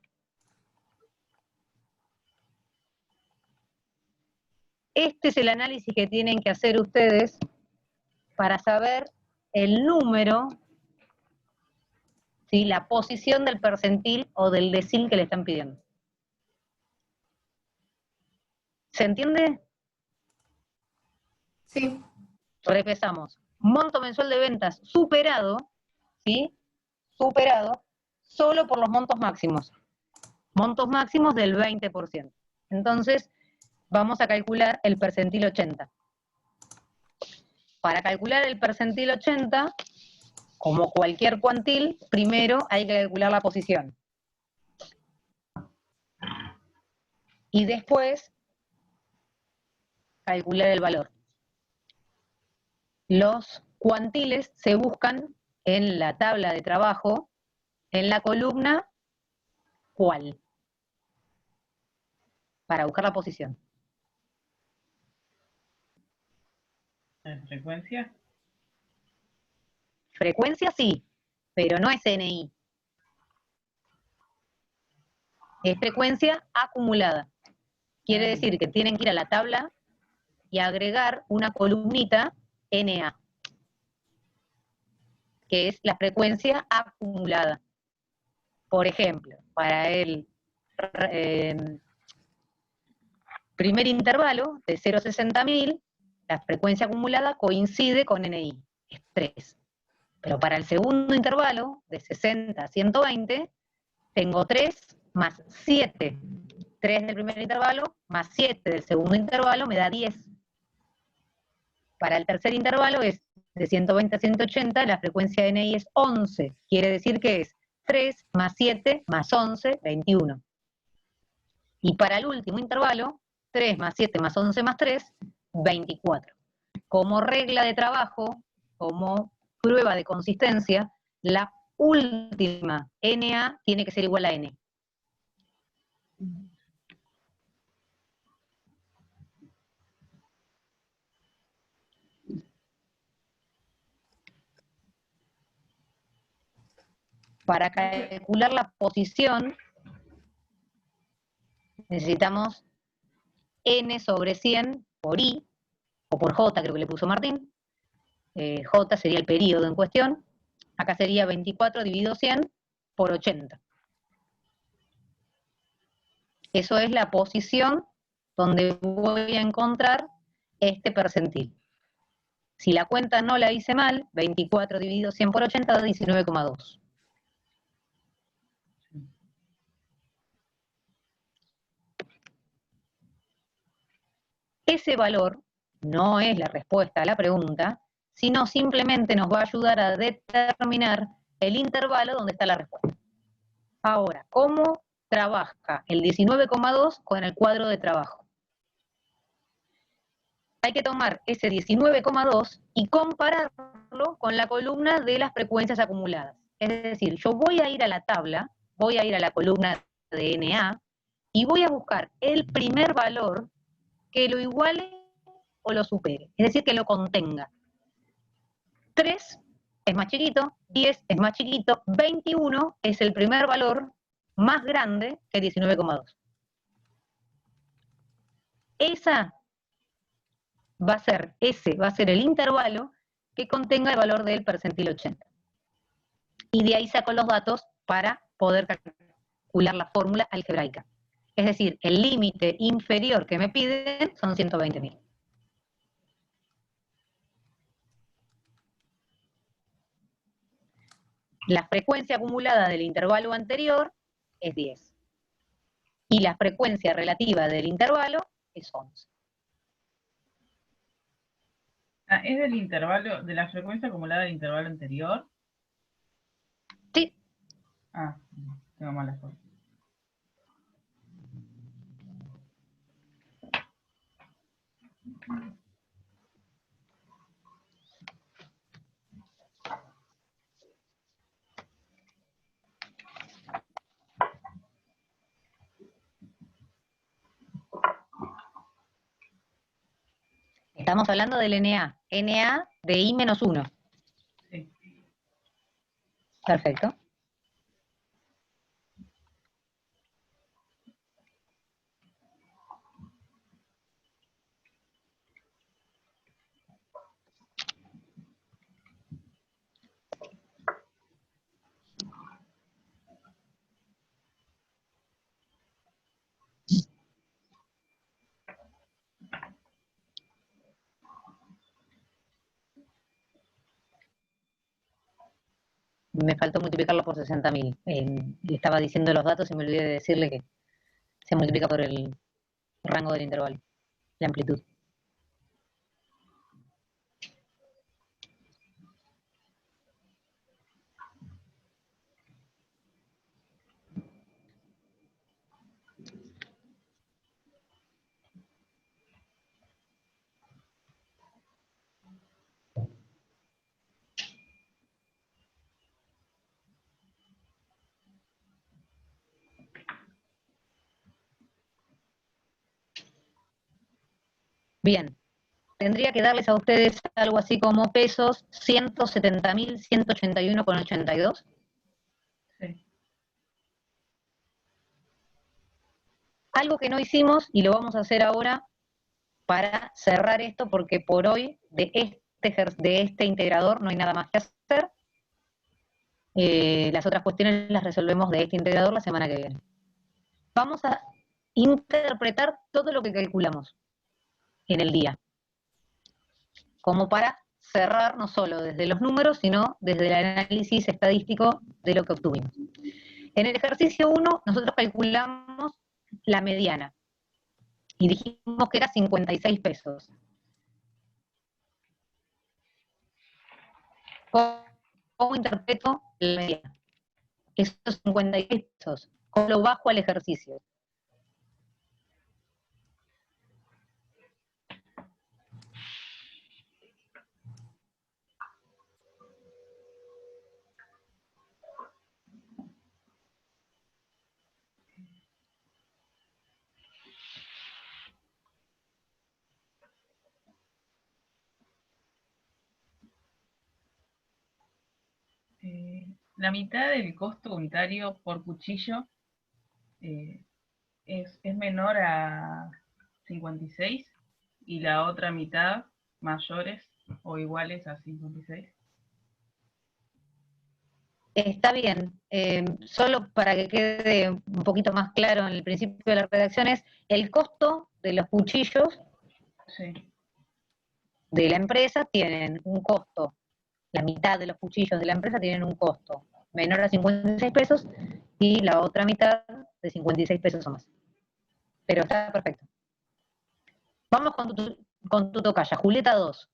Este es el análisis que tienen que hacer ustedes para saber el número, ¿sí?, la posición del percentil o del decil que le están pidiendo. ¿Se entiende? Sí. Repasamos. Monto mensual de ventas superado, ¿sí? Superado solo por los montos máximos. Montos máximos del 20%. Entonces, vamos a calcular el percentil 80. Para calcular el percentil 80, como cualquier cuantil, primero hay que calcular la posición. Y después, calcular el valor. Los cuantiles se buscan en la tabla de trabajo, en la columna ¿cuál? Para buscar la posición. ¿En frecuencia? Frecuencia sí, pero no es NI. Es frecuencia acumulada. Quiere decir que tienen que ir a la tabla y agregar una columnita NA, que es la frecuencia acumulada. Por ejemplo, para el primer intervalo de 0 a 60.000, la frecuencia acumulada coincide con NI, es 3. Pero para el segundo intervalo, de 60 a 120, tengo 3 más 7. 3 del primer intervalo más 7 del segundo intervalo me da 10. Para el tercer intervalo es de 120 a 180, la frecuencia de NI es 11. Quiere decir que es 3 más 7 más 11, 21. Y para el último intervalo, 3 más 7 más 11 más 3, 24. Como regla de trabajo, como prueba de consistencia, la última NA tiene que ser igual a N. Para calcular la posición, necesitamos N sobre 100 por I, o por J, creo que le puso Martín. J sería el periodo en cuestión. Acá sería 24 dividido 100 por 80. Eso es la posición donde voy a encontrar este percentil. Si la cuenta no la hice mal, 24 dividido 100 por 80 da 19,2. Ese valor no es la respuesta a la pregunta, sino simplemente nos va a ayudar a determinar el intervalo donde está la respuesta. Ahora, ¿cómo trabaja el 19,2 con el cuadro de trabajo? Hay que tomar ese 19,2 y compararlo con la columna de las frecuencias acumuladas. Es decir, yo voy a ir a la tabla, voy a ir a la columna de NA y voy a buscar el primer valor que lo iguale o lo supere, es decir, que lo contenga. 3 es más chiquito, 10 es más chiquito, 21 es el primer valor más grande que 19,2. Ese va a ser el intervalo que contenga el valor del percentil 80. Y de ahí saco los datos para poder calcular la fórmula algebraica. Es decir, el límite inferior que me piden son 120.000. La frecuencia acumulada del intervalo anterior es 10. y la frecuencia relativa del intervalo es 11. Ah, ¿es del intervalo, de la frecuencia acumulada del intervalo anterior? Sí. Ah, tengo mala forma. Estamos hablando del NA. NA de I menos 1. Sí. Perfecto. Me faltó multiplicarlo por 60.000. Le estaba diciendo los datos y me olvidé de decirle que se multiplica por el rango del intervalo, la amplitud. Bien, tendría que darles a ustedes algo así como pesos 170.181,82. Sí. Algo que no hicimos y lo vamos a hacer ahora para cerrar esto, porque por hoy de este integrador no hay nada más que hacer. Las otras cuestiones las resolvemos de este integrador la semana que viene. Vamos a interpretar todo lo que calculamos en el día, como para cerrar no solo desde los números, sino desde el análisis estadístico de lo que obtuvimos. En el ejercicio 1 nosotros calculamos la mediana y dijimos que era 56 pesos. ¿Cómo interpreto la mediana? Esos 56 pesos, ¿cómo lo bajo al ejercicio? La mitad del costo unitario por cuchillo es menor a 56 y la otra mitad mayores o iguales a 56. Está bien, solo para que quede un poquito más claro en el principio de la redacción es el costo de los cuchillos Sí. de la empresa tienen un costo, la mitad de los cuchillos de la empresa tienen un costo menor a 56 pesos y la otra mitad de 56 pesos o más. Pero está perfecto. Vamos con tu tocaya, Julieta 2.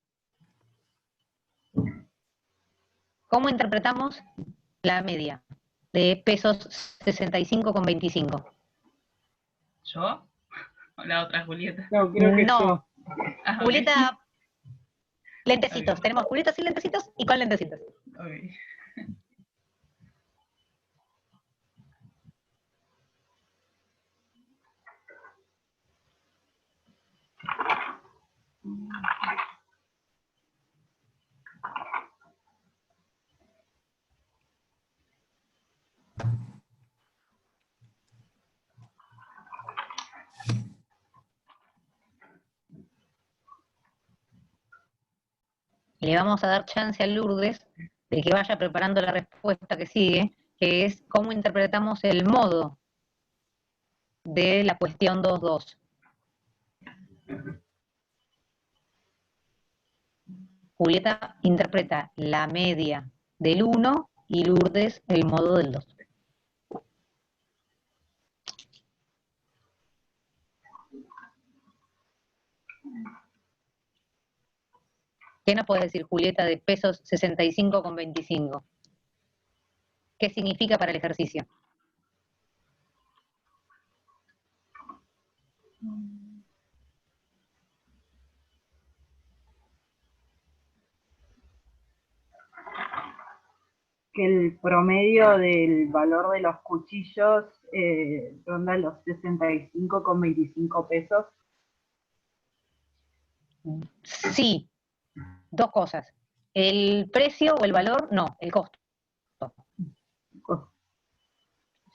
¿Cómo interpretamos la media de pesos 65,25? ¿Yo? ¿O la otra Julieta? No, creo que No, yo. Ah, ok. Julieta, lentecitos. Ok. Tenemos Julieta sin lentecitos y con lentecitos. Ok. Le vamos a dar chance a Lourdes de que vaya preparando la respuesta que sigue, que es cómo interpretamos el modo de la cuestión 2.2. Julieta interpreta la media del 1 y Lourdes el modo del 2. ¿Qué nos puedes decir, Julieta, de pesos 65,25? ¿Qué significa para el ejercicio? Que el promedio del valor de los cuchillos ronda los 65,25 pesos. Sí, dos cosas. El precio o el valor, no, el costo.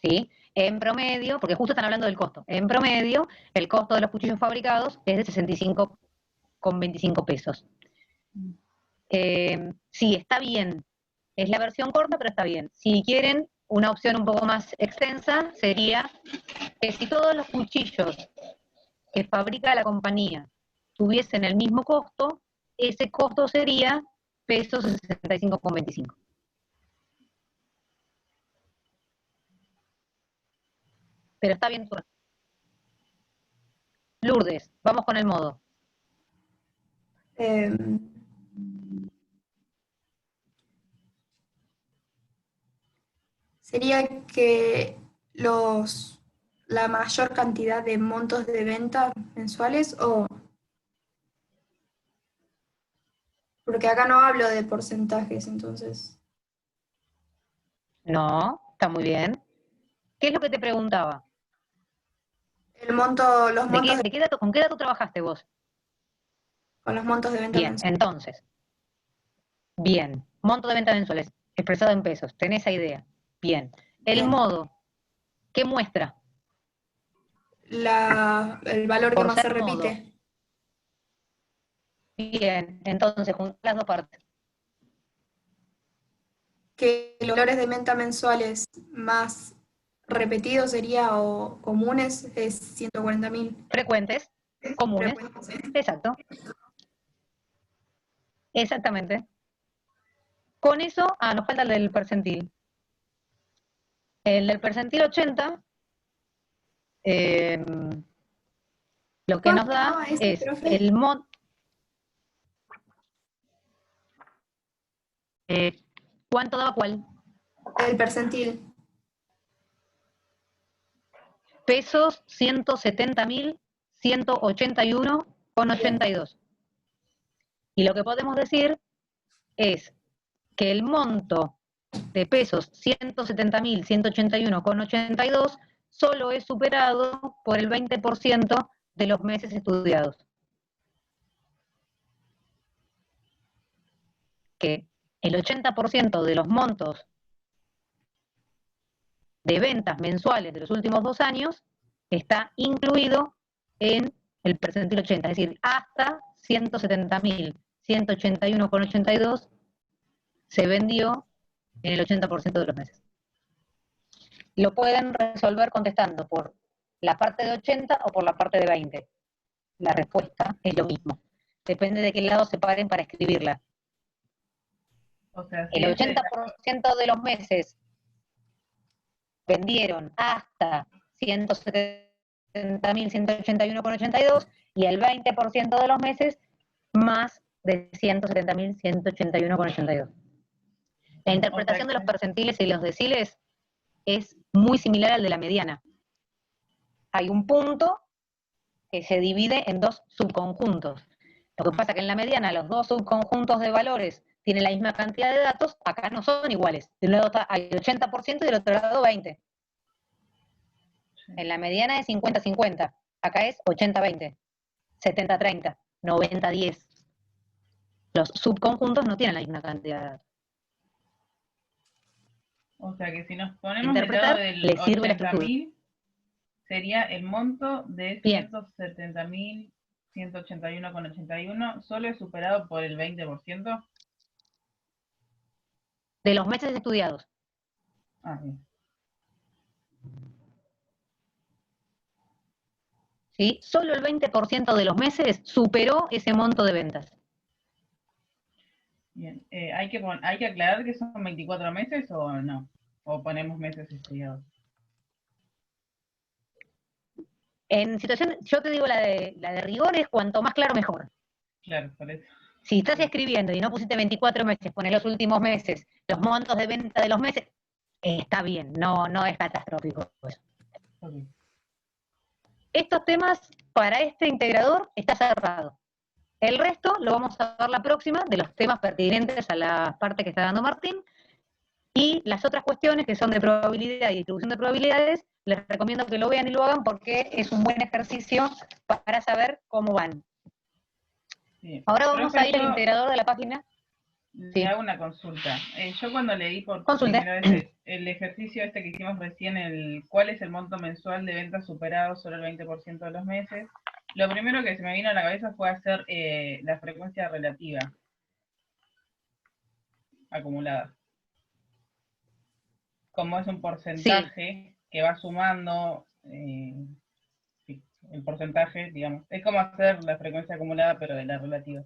¿Sí? En promedio, porque justo están hablando del costo, en promedio, el costo de los cuchillos fabricados es de 65,25 pesos. Sí, está bien. Es la versión corta, pero está bien. Si quieren una opción un poco más extensa, sería que si todos los cuchillos que fabrica la compañía tuviesen el mismo costo, ese costo sería pesos 65,25. Pero está bien. Lourdes, vamos con el modo. Sería que la mayor cantidad de montos de venta mensuales o... Porque acá no hablo de porcentajes, entonces... No, está muy bien. ¿Qué es lo que te preguntaba? El monto, los montos ¿Con qué dato trabajaste vos? con los montos de venta Bien, mensuales. entonces, bien, monto de venta mensuales, expresado en pesos, tenés esa idea. Bien. El Bien. modo, ¿qué muestra? El valor que Por más se ser modo. repite. Bien, entonces, juntar las dos partes. Que los valores de venta mensuales más repetidos sería o comunes es 140.000. Frecuentes, comunes, Frecuentes. exacto, exactamente. Con eso, nos falta el del percentil. El del percentil 80, lo que nos ¿Cuánto da daba ese, es profe? el monto. ¿Cuánto daba cuál? El percentil. Pesos 170.181,82. Y lo que podemos decir es que el monto de pesos 170.181,82 solo es superado por el 20% de los meses estudiados. Que el 80% de los montos de ventas mensuales de los últimos 2 años está incluido en el percentil 80, es decir, hasta 170.181,82 se vendió en el 80% de los meses. Lo pueden resolver contestando por la parte de 80 o por la parte de 20. La respuesta es lo mismo. Depende de qué lado se paren para escribirla. O sea, El 80% de los meses vendieron hasta 170.181,82 y el 20% de los meses más de 170.181,82. La interpretación de los percentiles y los deciles es muy similar al de la mediana. Hay un punto que se divide en dos subconjuntos. Lo que pasa es que en la mediana los dos subconjuntos de valores tienen la misma cantidad de datos, acá no son iguales. De un lado hay 80% y del otro lado 20%. En la mediana es 50-50, acá es 80-20, 70-30, 90-10. Los subconjuntos no tienen la misma cantidad de datos. O sea que si nos ponemos del Interpretar lado del le sirve la estructura. 80.000, sería el monto de Bien. 170.181,81 solo es superado por el 20%. De los meses estudiados. Ah, bien. ¿Sí? Solo el 20% de los meses superó ese monto de ventas. Bien. ¿Hay que aclarar que son 24 meses o no? ¿O ponemos meses estudiados? En situación, yo te digo la de rigor es cuanto más claro mejor. Claro, por eso. Si estás escribiendo y no pusiste 24 meses, pones los últimos meses, los montos de venta de los meses, está bien, no es catastrófico eso. Ok. Estos temas, para este integrador, está cerrado. El resto lo vamos a ver la próxima, de los temas pertinentes a la parte que está dando Martín, y las otras cuestiones que son de probabilidad y distribución de probabilidades, les recomiendo que lo vean y lo hagan porque es un buen ejercicio para saber cómo van. Bien. Ahora vamos a ir al Yo integrador de la página. le Sí. hago una consulta. Yo cuando leí por Consulte. primera vez el ejercicio este que hicimos recién, cuál es el monto mensual de ventas superado sobre el 20% de los meses, lo primero que se me vino a la cabeza fue hacer la frecuencia relativa acumulada. Como es un porcentaje que va sumando, sí, el porcentaje, digamos, es como hacer la frecuencia acumulada pero de la relativa.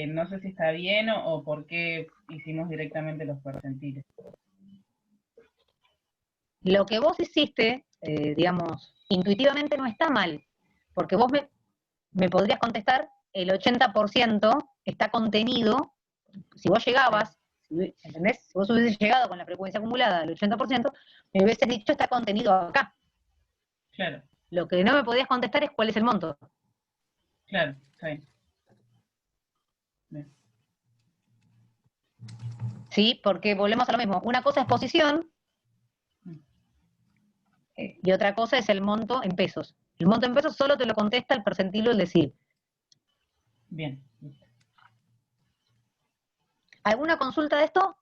No sé si está bien o por qué hicimos directamente los percentiles. Lo que vos hiciste, digamos, intuitivamente no está mal, porque vos me podrías contestar, el 80% está contenido, si vos llegabas, ¿entendés? Si vos hubieses llegado con la frecuencia acumulada del 80%, me hubieses dicho está contenido acá. Claro. Lo que no me podías contestar es cuál es el monto. Claro, está bien. Bien. ¿Sí? Porque volvemos a lo mismo. Una cosa es posición y otra cosa es el monto en pesos. El monto en pesos solo te lo contesta el percentilo, el decil. Bien. ¿Alguna consulta de esto?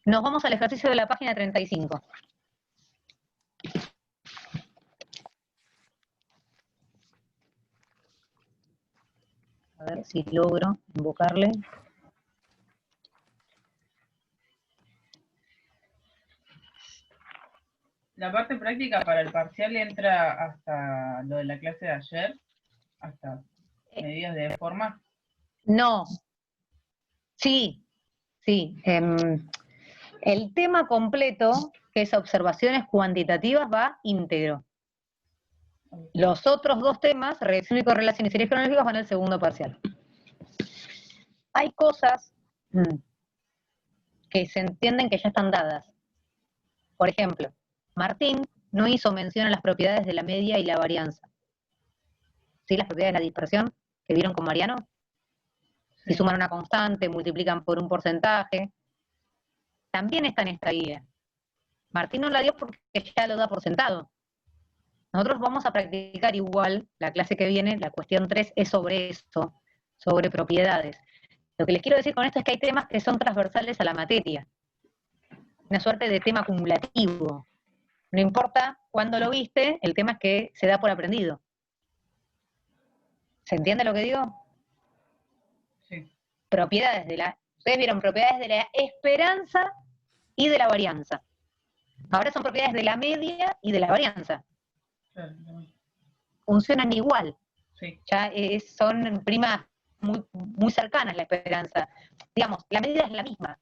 Nos vamos al ejercicio de la página 35. A ver si logro invocarle. La parte práctica para el parcial entra hasta lo de la clase de ayer, hasta medidas de forma. No. Sí. El tema completo, que es observaciones cuantitativas, va íntegro. Los otros dos temas, reacción y correlación y series cronológicas, van al segundo parcial. Hay cosas que se entienden que ya están dadas. Por ejemplo, Martín no hizo mención a las propiedades de la media y la varianza. ¿Sí? Las propiedades de la dispersión que vieron con Mariano. Si suman una constante, multiplican por un porcentaje. También está en esta guía. Martín no la dio porque ya lo da por sentado. Nosotros vamos a practicar igual, la clase que viene, la cuestión 3 es sobre eso, sobre propiedades. Lo que les quiero decir con esto es que hay temas que son transversales a la materia. Una suerte de tema acumulativo. No importa cuándo lo viste, el tema es que se da por aprendido. ¿Se entiende lo que digo? Sí. Propiedades de la... Ustedes vieron propiedades de la esperanza y de la varianza. Ahora son propiedades de la media y de la varianza. Claro. Funcionan igual. Sí. Ya son primas muy cercanas la esperanza. Digamos, la medida es la misma.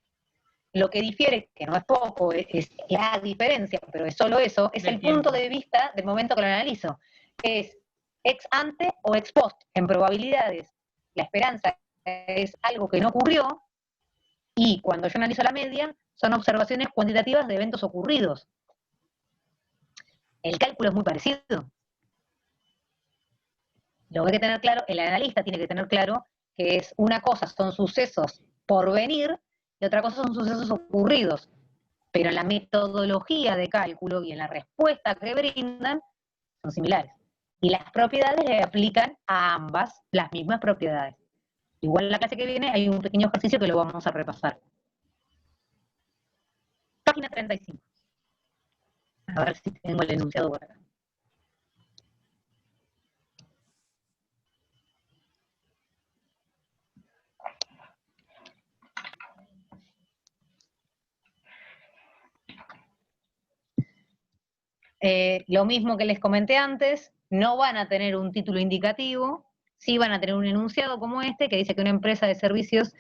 Lo que difiere, que no es poco, es la diferencia, pero es solo eso, es el punto de vista del momento que lo analizo. Es ex ante o ex post. En probabilidades, la esperanza es algo que no ocurrió, y cuando yo analizo la media, son observaciones cuantitativas de eventos ocurridos. El cálculo es muy parecido. Lo que hay que tener claro, el analista tiene que tener claro que es una cosa son sucesos por venir y otra cosa son sucesos ocurridos. Pero en la metodología de cálculo y en la respuesta que brindan son similares. Y las propiedades le aplican a ambas las mismas propiedades. Igual en la clase que viene hay un pequeño ejercicio que lo vamos a repasar. Página 35. A ver si tengo el enunciado por acá. Lo mismo que les comenté antes, no van a tener un título indicativo, sí van a tener un enunciado como este que dice que una empresa de servicios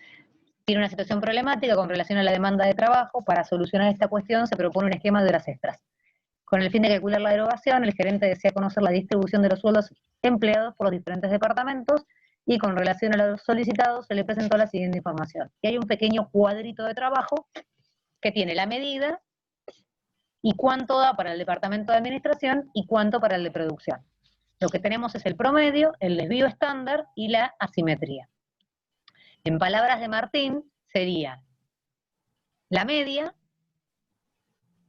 tiene una situación problemática con relación a la demanda de trabajo. Para solucionar esta cuestión se propone un esquema de horas extras. Con el fin de calcular la derogación, el gerente desea conocer la distribución de los sueldos empleados por los diferentes departamentos y con relación a los solicitados se le presentó la siguiente información. Y hay un pequeño cuadrito de trabajo que tiene la medida y cuánto da para el departamento de administración y cuánto para el de producción. Lo que tenemos es el promedio, el desvío estándar y la asimetría. En palabras de Martín, sería la media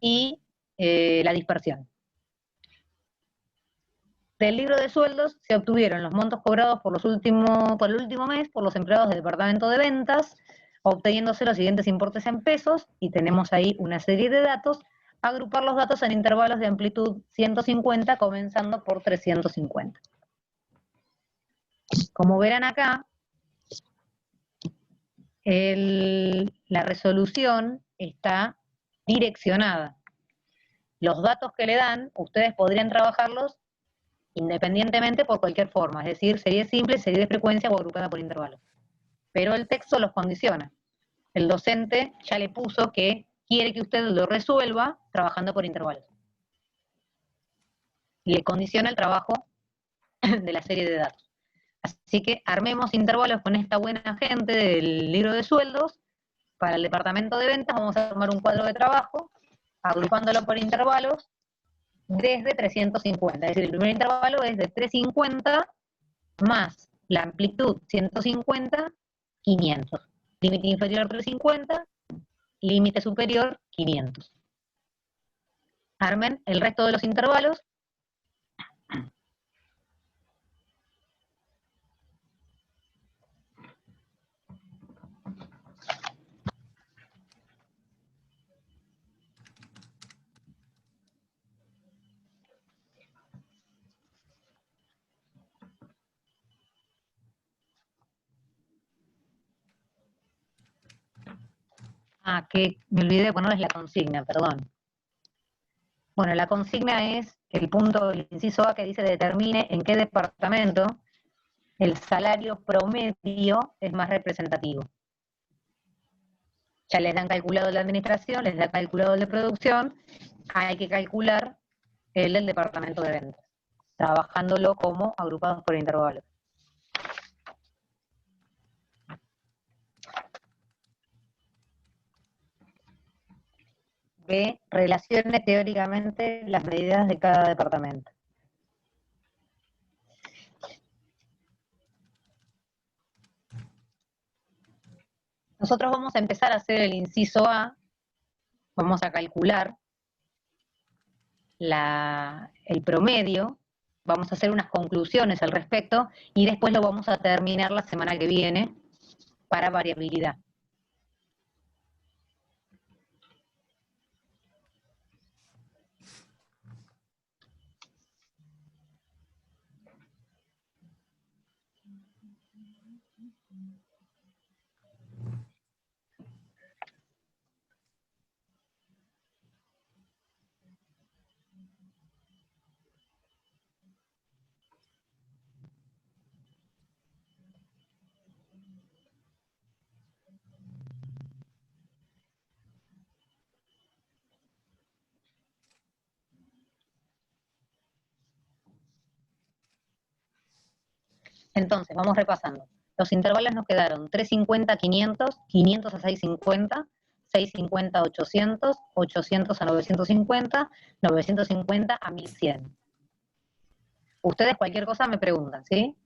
y la dispersión. Del libro de sueldos se obtuvieron los montos cobrados por el último mes por los empleados del departamento de ventas, obteniéndose los siguientes importes en pesos, y tenemos ahí una serie de datos. Agrupar los datos en intervalos de amplitud 150, comenzando por 350. Como verán acá, la resolución está direccionada. Los datos que le dan, ustedes podrían trabajarlos independientemente por cualquier forma, es decir, serie simple, serie de frecuencia o agrupada por intervalos. Pero el texto los condiciona. El docente ya le puso que quiere que usted lo resuelva trabajando por intervalos. Le condiciona el trabajo de la serie de datos. Así que armemos intervalos con esta buena gente del libro de sueldos. Para el departamento de ventas vamos a armar un cuadro de trabajo, agrupándolo por intervalos desde 350. Es decir, el primer intervalo es de 350 más la amplitud 150, 500. Límite inferior 350, límite superior 500. Armen el resto de los intervalos. Que me olvidé de ponerles la consigna, perdón. Bueno, la consigna es el punto, el inciso A, que dice determine en qué departamento el salario promedio es más representativo. Ya les dan calculado la administración, les dan calculado el de producción, hay que calcular el del departamento de ventas, trabajándolo como agrupados por intervalos. B, relacione teóricamente las medidas de cada departamento. Nosotros vamos a empezar a hacer el inciso A, vamos a calcular el promedio, vamos a hacer unas conclusiones al respecto y después lo vamos a terminar la semana que viene para variabilidad. Entonces, vamos repasando. Los intervalos nos quedaron 350 a 500, 500 a 650, 650 a 800, 800 a 950, 950 a 1100. Ustedes cualquier cosa me preguntan, ¿sí?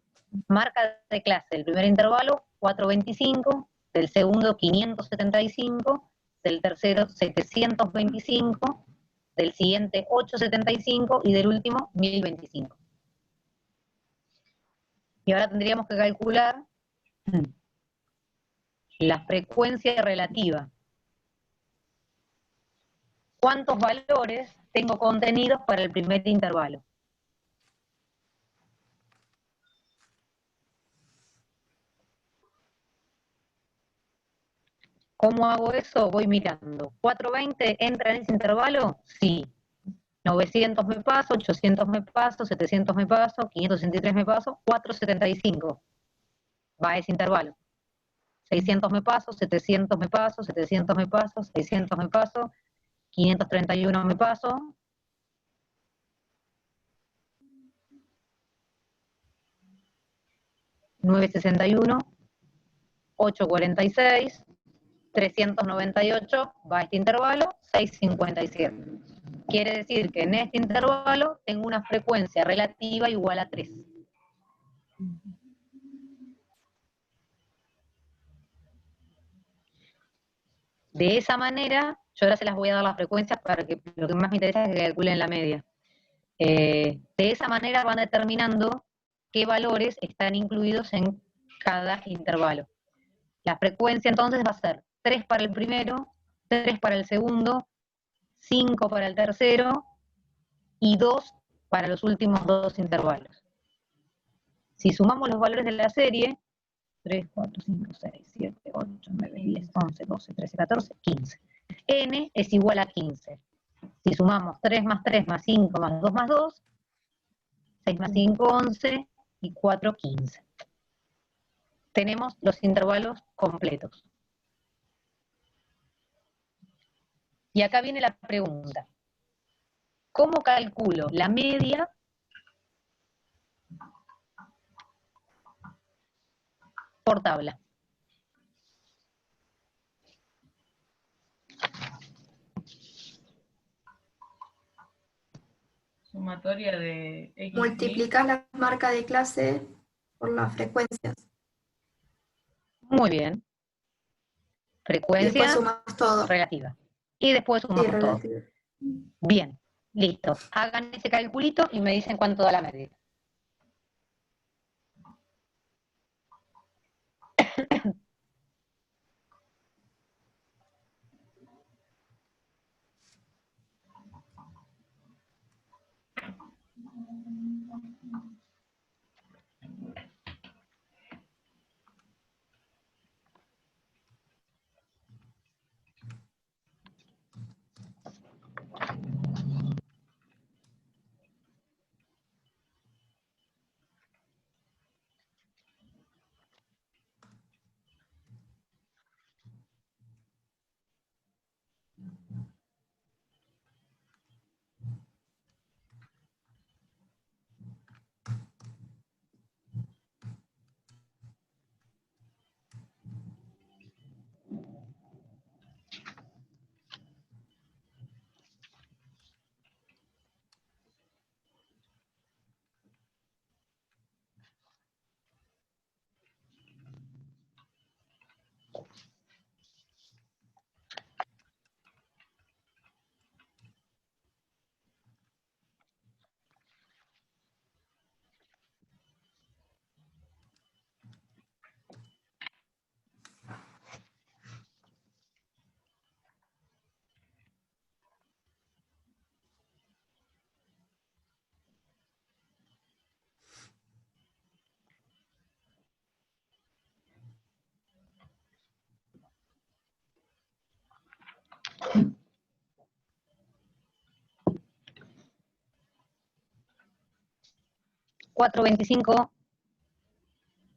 Marca de clase, el primer intervalo 425, del segundo 575, del tercero 725, del siguiente 875 y del último 1025. Y ahora tendríamos que calcular la frecuencia relativa. ¿Cuántos valores tengo contenidos para el primer intervalo? ¿Cómo hago eso? Voy mirando. ¿420 entra en ese intervalo? Sí. 900 me paso, 800 me paso, 700 me paso, 563 me paso, 475 va a ese intervalo. 600 me paso, 700 me paso, 700 me paso, 600 me paso, 531 me paso, 961, 846, 398 va a este intervalo, 657. Quiere decir que en este intervalo tengo una frecuencia relativa igual a 3. De esa manera, yo ahora se las voy a dar las frecuencias para que lo que más me interesa es que calculen la media. De esa manera van determinando qué valores están incluidos en cada intervalo. La frecuencia entonces va a ser 3 para el primero, 3 para el segundo, 5 para el tercero y 2 para los últimos 2 intervalos. Si sumamos los valores de la serie, 3, 4, 5, 6, 7, 8, 9, 10, 11, 12, 13, 14, 15. N es igual a 15. Si sumamos 3 más 3 más 5 más 2 más 2, 6 más 5, 11 y 4, 15. Tenemos los intervalos completos. Y acá viene la pregunta. ¿Cómo calculo la media por tabla? Sumatoria de X. Multiplicás la marca de clase por las frecuencias. Muy bien. Y Frecuencia después sumas todo. relativa. Y después Sí, sumamos todo. relativo. Bien, listo. Hagan ese calculito y me dicen cuánto da la media. $425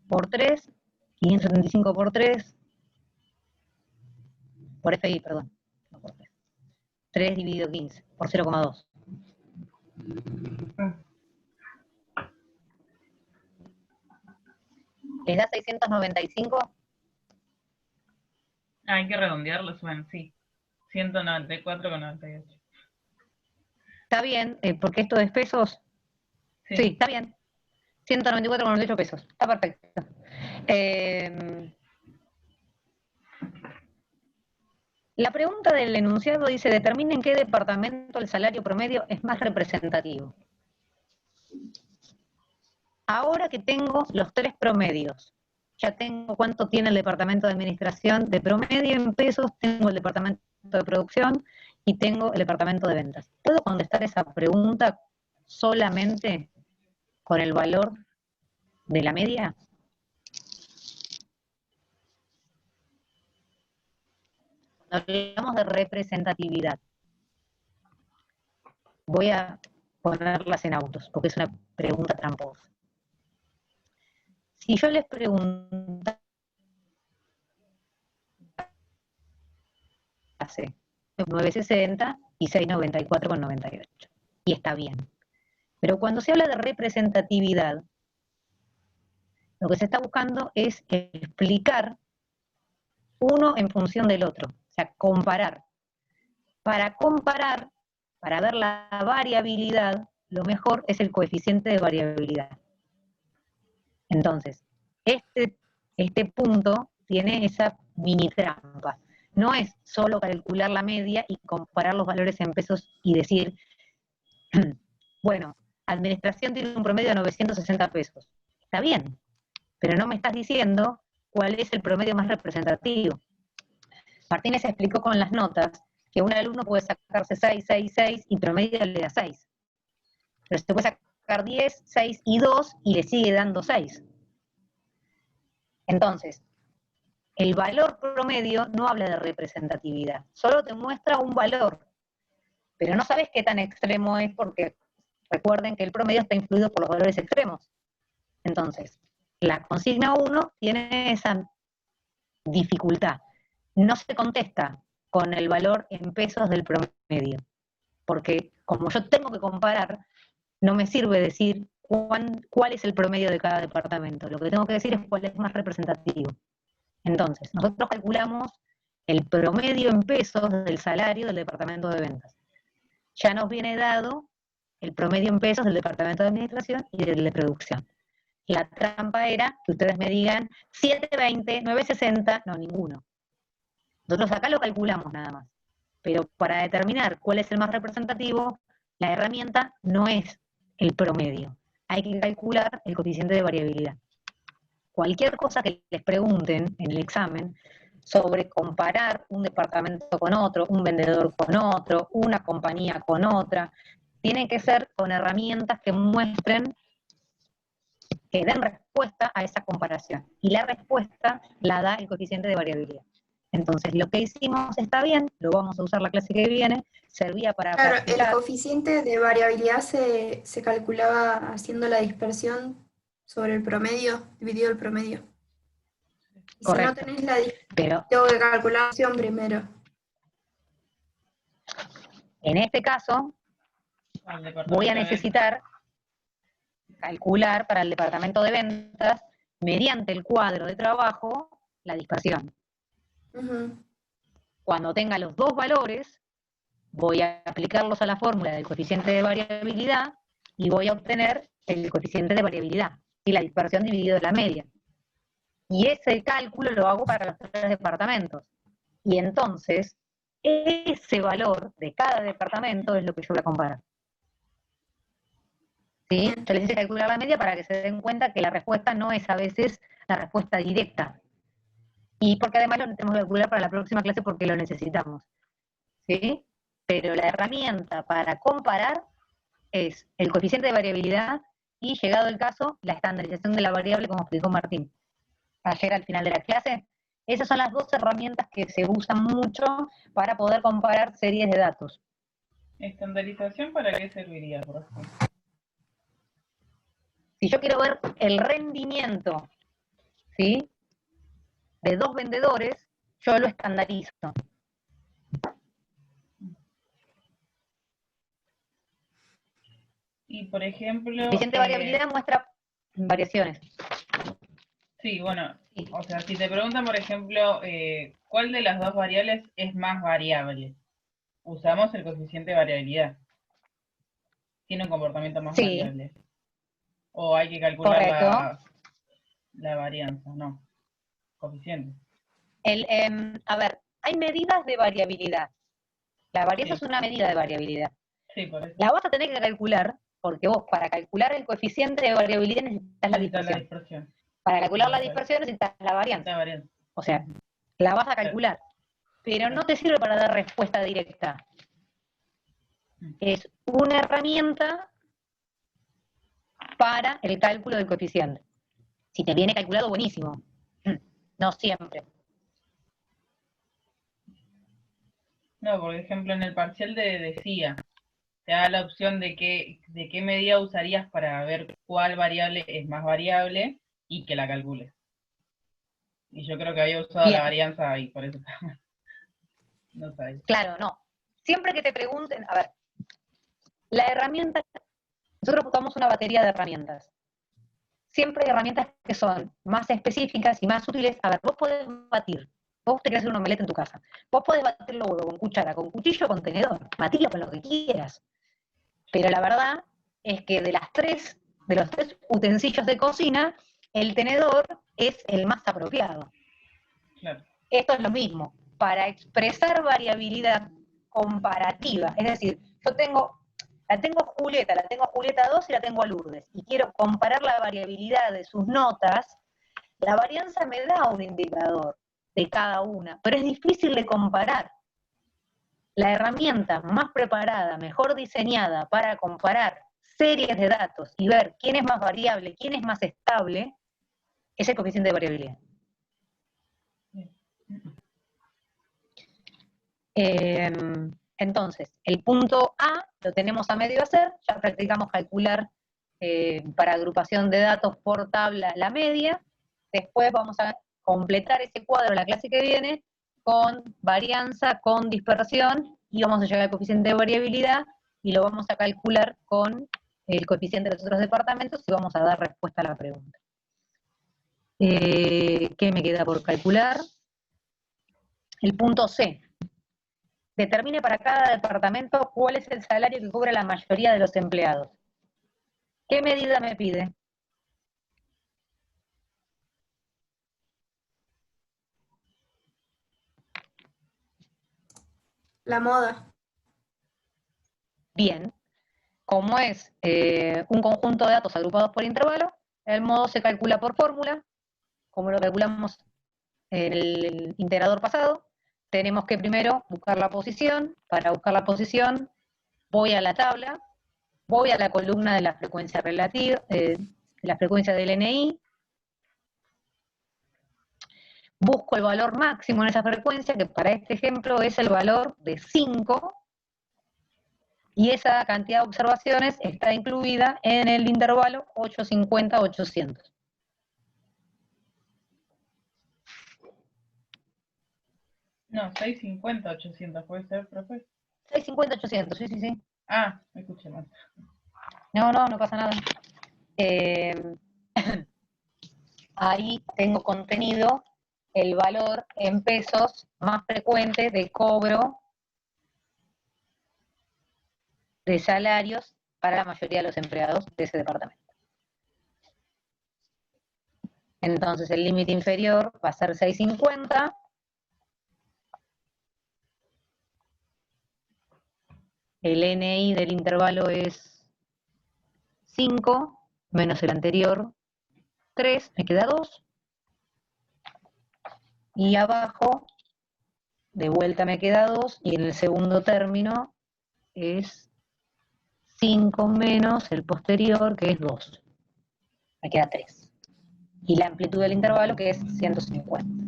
por 3, 575 por 3, por FI, perdón, no por 3. 3 dividido 15, por 0,2. ¿Les da 695? Hay que redondearlo, suben, sí. 194,98. Está bien, porque esto es pesos. Sí. Sí, está bien. 194,98 pesos. Está perfecto. La pregunta del enunciado dice, determine en qué departamento el salario promedio es más representativo. Ahora que tengo los 3 promedios, ya tengo cuánto tiene el departamento de administración de promedio en pesos, tengo el departamento de producción y tengo el departamento de ventas. ¿Puedo contestar esa pregunta solamente con el valor de la media? Cuando hablamos de representatividad, voy a ponerlas en autos, porque es una pregunta tramposa. Si yo les preguntase 960 y 694,98, y está bien. Pero cuando se habla de representatividad, Lo que se está buscando es explicar uno en función del otro, o sea, comparar. Para comparar, para ver la variabilidad, lo mejor es el coeficiente de variabilidad. Entonces, este punto tiene esa mini trampa. No es solo calcular la media y comparar los valores en pesos y decir, bueno, administración tiene un promedio de 960 pesos. Está bien, pero no me estás diciendo cuál es el promedio más representativo. Martínez explicó con las notas que un alumno puede sacarse 6, 6, 6 y promedio le da 6. Pero se puede sacar 10, 6 y 2 y le sigue dando 6. Entonces, el valor promedio no habla de representatividad, solo te muestra un valor, pero no sabes qué tan extremo es porque recuerden que el promedio está influido por los valores extremos. Entonces, la consigna 1 tiene esa dificultad. No se contesta con el valor en pesos del promedio, porque como yo tengo que comparar, no me sirve decir cuál es el promedio de cada departamento. Lo que tengo que decir es cuál es más representativo. Entonces, nosotros calculamos el promedio en pesos del salario del departamento de ventas. Ya nos viene dado el promedio en pesos del departamento de administración y del de producción. La trampa era que ustedes me digan 720, 960, no, ninguno. Nosotros acá lo calculamos nada más. Pero para determinar cuál es el más representativo, la herramienta no es el promedio. Hay que calcular el coeficiente de variabilidad. Cualquier cosa que les pregunten en el examen sobre comparar un departamento con otro, un vendedor con otro, una compañía con otra, tiene que ser con herramientas que muestren, que den respuesta a esa comparación. Y la respuesta la da el coeficiente de variabilidad. Entonces, lo que hicimos está bien, lo vamos a usar la clase que viene, servía para Claro, practicar. el coeficiente de variabilidad se calculaba haciendo la dispersión sobre el promedio, dividido el promedio. Y Correcto. si no tenés la dispersión, Pero tengo que calcular la opción primero. en este caso, voy a necesitar calcular para el departamento de ventas, mediante el cuadro de trabajo, la dispersión. Uh-huh. Cuando tenga los dos valores, voy a aplicarlos a la fórmula del coeficiente de variabilidad y voy a obtener el coeficiente de variabilidad y la dispersión dividido de la media. Y ese cálculo lo hago para los tres departamentos. Y entonces, ese valor de cada departamento es lo que yo voy a comparar. ¿Sí? Yo les hice calcular la media para que se den cuenta que la respuesta no es a veces la respuesta directa. Y porque además lo tenemos que calcular para la próxima clase porque lo necesitamos. ¿Sí? Pero la herramienta para comparar es el coeficiente de variabilidad y, llegado el caso, la estandarización de la variable, como explicó Martín ayer al final de la clase. Esas son las dos herramientas que se usan mucho para poder comparar series de datos. ¿Estandarización para qué serviría, por ejemplo? Si yo quiero ver el rendimiento, ¿sí?, de dos vendedores, yo lo estandarizo. Y por ejemplo... El coeficiente de variabilidad muestra variaciones. Sí, bueno, o sea, si te preguntan, por ejemplo, ¿cuál de las dos variables es más variable? Usamos el coeficiente de variabilidad. Tiene un comportamiento más variable. O hay que calcular la varianza, no. Coeficiente. A ver, hay medidas de variabilidad. La varianza es una medida de variabilidad. Sí, por eso. La vas a tener que calcular, porque vos para calcular el coeficiente de variabilidad necesitas la dispersión. Para calcular la dispersión necesitas la varianza. O sea, la vas a calcular. Pero no te sirve para dar respuesta directa. Es una herramienta para el cálculo del coeficiente. Si te viene calculado, buenísimo. No siempre. No, por ejemplo, en el parcial decía, te da la opción de qué medida usarías para ver cuál variable es más variable y que la calcules. Y yo creo que había usado la varianza y por eso no sabes. Claro, no. Siempre que te pregunten, a ver, la herramienta, nosotros usamos una batería de herramientas. siempre hay herramientas que son más específicas y más útiles. A ver, vos podés batir, vos te querés hacer un omelette en tu casa, vos podés batir los huevos con cuchara, con cuchillo, con tenedor, batilo con lo que quieras. Pero la verdad es que de los tres utensilios de cocina, el tenedor es el más apropiado. Claro. Esto es lo mismo, para expresar variabilidad comparativa, es decir, la tengo Julieta 2 y la tengo a Lourdes, y quiero comparar la variabilidad de sus notas, la varianza me da un indicador de cada una, pero es difícil de comparar. La herramienta más preparada, mejor diseñada para comparar series de datos y ver quién es más variable, quién es más estable, es el coeficiente de variabilidad. Entonces, el punto A lo tenemos a medio hacer, ya practicamos calcular para agrupación de datos por tabla la media, después vamos a completar ese cuadro la clase que viene con varianza, con dispersión, y vamos a llegar al coeficiente de variabilidad, y lo vamos a calcular con el coeficiente de los otros departamentos, y vamos a dar respuesta a la pregunta. ¿Qué me queda por calcular? El punto C. Determine para cada departamento cuál es el salario que cobra la mayoría de los empleados. ¿Qué medida me pide? La moda. Bien. Como es un conjunto de datos agrupados por intervalo, el modo se calcula por fórmula, como lo calculamos en el integrador pasado. Tenemos que primero buscar la posición. Para buscar la posición voy a la tabla, voy a la columna de la frecuencia relativa, la frecuencia del NI, busco el valor máximo en esa frecuencia, que para este ejemplo es el valor de 5, y esa cantidad de observaciones está incluida en el intervalo 850-800. No, 650-800, ¿puede ser, profe? 650-800, sí, sí, sí. Ah, me escuché mal. No pasa nada. Ahí tengo contenido el valor en pesos más frecuente de cobro de salarios para la mayoría de los empleados de ese departamento. Entonces el límite inferior va a ser 650. El NI del intervalo es 5, menos el anterior 3, me queda 2. Y abajo, de vuelta me queda 2, y en el segundo término es 5 menos el posterior, que es 2. Me queda 3. Y la amplitud del intervalo, que es 150.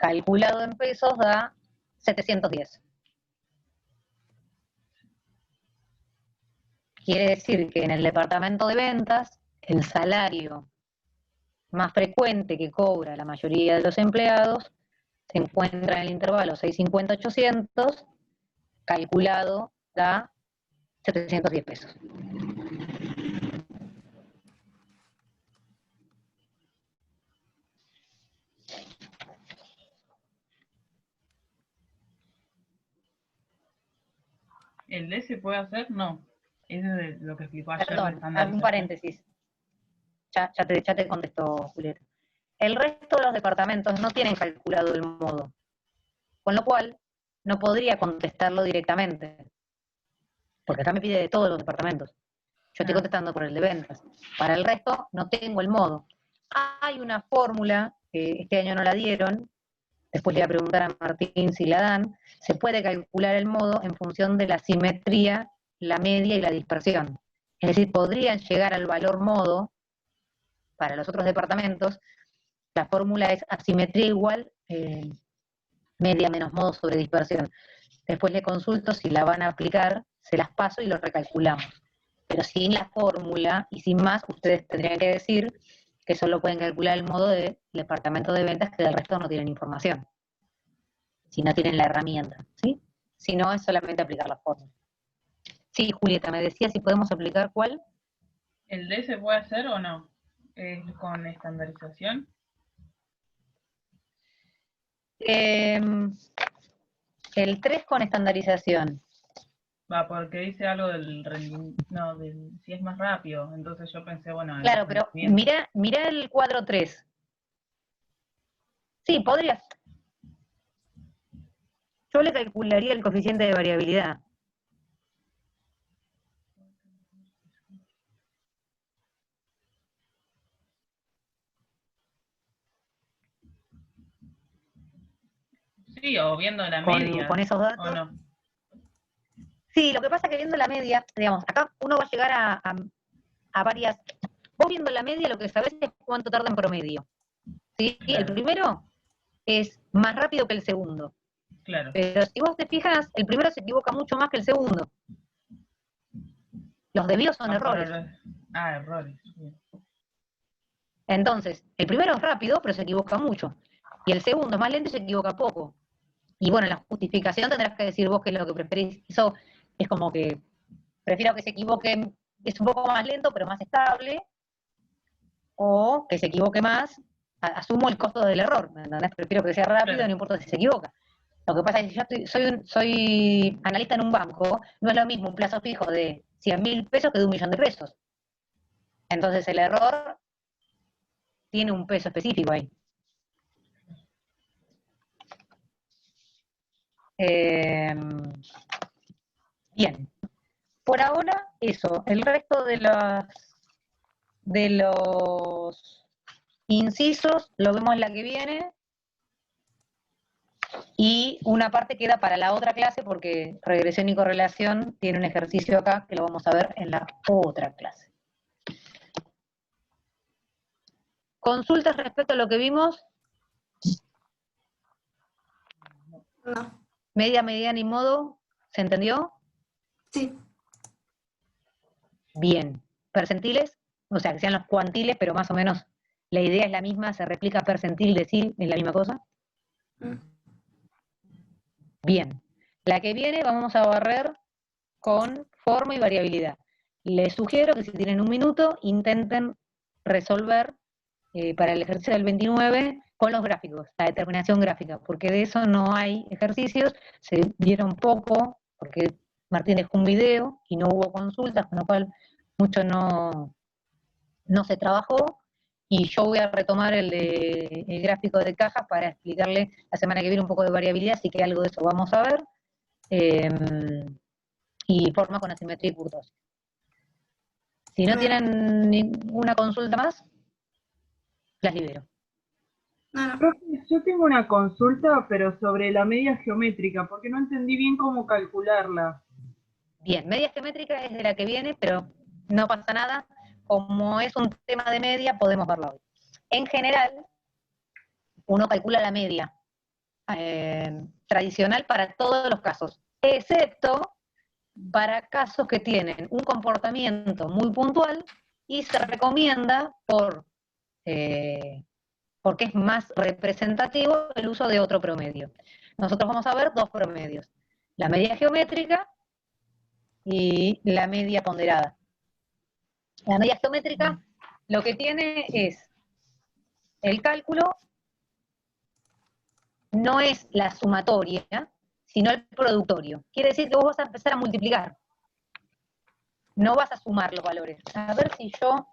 Calculado en pesos da 710. Quiere decir que en el departamento de ventas, el salario más frecuente que cobra la mayoría de los empleados se encuentra en el intervalo 650-800, calculado da 710 pesos. ¿El D se puede hacer? No. Eso es de lo que explicó ayer. Perdón, un paréntesis. Ya te contestó, Julieta. El resto de los departamentos no tienen calculado el modo, con lo cual no podría contestarlo directamente, porque acá me pide de todos los departamentos. Yo estoy contestando por el de ventas. Para el resto no tengo el modo. Hay una fórmula, que este año no la dieron, después le voy a preguntar a Martín si la dan. Se puede calcular el modo en función de la simetría, la media y la dispersión. Es decir, podrían llegar al valor modo para los otros departamentos La fórmula es asimetría igual media menos modo sobre dispersión. Después le consulto si la van a aplicar, se las paso y lo recalculamos. Pero sin la fórmula y sin más, ustedes tendrían que decir que solo pueden calcular el modo del departamento de ventas, que del resto no tienen información. Si no tienen la herramienta, ¿sí? Si no, es solamente aplicar la fórmula. Sí, Julieta, me decía si podemos aplicar ¿cuál? ¿El D se puede hacer o no? ¿Con estandarización? El 3 con estandarización. Va, porque dice algo del rendimiento, no, si es más rápido, entonces yo pensé, bueno, en Claro, el pero rendimiento. mira el cuadro 3. Sí, podrías. Yo le calcularía el coeficiente de variabilidad. Sí, o viendo la media, Con esos ¿o datos. no? Sí, lo que pasa es que viendo la media, digamos, acá uno va a llegar a varias. Vos viendo la media lo que sabés es cuánto tarda en promedio. ¿Sí? El Claro, primero es más rápido que el segundo. claro. Pero si vos te fijas, el primero se equivoca mucho más que el segundo. Los desvíos son errores. Errores. Bien. Entonces, el primero es rápido, pero se equivoca mucho. Y el segundo es más lento y se equivoca poco. Y bueno, en la justificación tendrás que decir vos qué es lo que preferís. Eso es como que prefiero que se equivoque, es un poco más lento, pero más estable, o que se equivoque más, asumo el costo del error, ¿me entendés? Prefiero que sea rápido, Claro, no importa si se equivoca. Lo que pasa es que yo soy analista en un banco, no es lo mismo un plazo fijo de 100.000 pesos que de 1.000.000 de pesos. Entonces el error tiene un peso específico ahí. Bien, por ahora eso. El resto de los incisos lo vemos en la que viene. Y una parte queda para la otra clase porque regresión y correlación tiene un ejercicio acá que lo vamos a ver en la otra clase. ¿Consultas respecto a lo que vimos? No. Media, mediana y modo, ¿se entendió? Sí. Bien. ¿Percentiles? O sea, que sean los cuantiles, pero más o menos la idea es la misma, se replica percentil, decil, es la misma cosa. Mm. Bien. La que viene vamos a barrer con forma y variabilidad. Les sugiero que si tienen un minuto, intenten resolver para el ejercicio del 29 con los gráficos, la determinación gráfica, porque de eso no hay ejercicios, se dieron poco, porque Martín dejó un video y no hubo consultas, con lo cual mucho no se trabajó, y yo voy a retomar el gráfico de cajas para explicarle la semana que viene un poco de variabilidad, así que algo de eso vamos a ver, y forma con asimetría y kurtosis. Si no Bueno, tienen ninguna consulta más, las libero. no. Profe, yo tengo una consulta, pero sobre la media geométrica, porque no entendí bien cómo calcularla. Bien, media geométrica es de la que viene, pero no pasa nada. Como es un tema de media, podemos verlo hoy. En general, uno calcula la media tradicional para todos los casos, excepto para casos que tienen un comportamiento muy puntual y se recomienda porque es más representativo el uso de otro promedio. Nosotros vamos a ver dos promedios, la media geométrica y la media ponderada. La media geométrica lo que tiene es el cálculo, no es la sumatoria, sino el productorio. Quiere decir que vos vas a empezar a multiplicar, no vas a sumar los valores. A ver si yo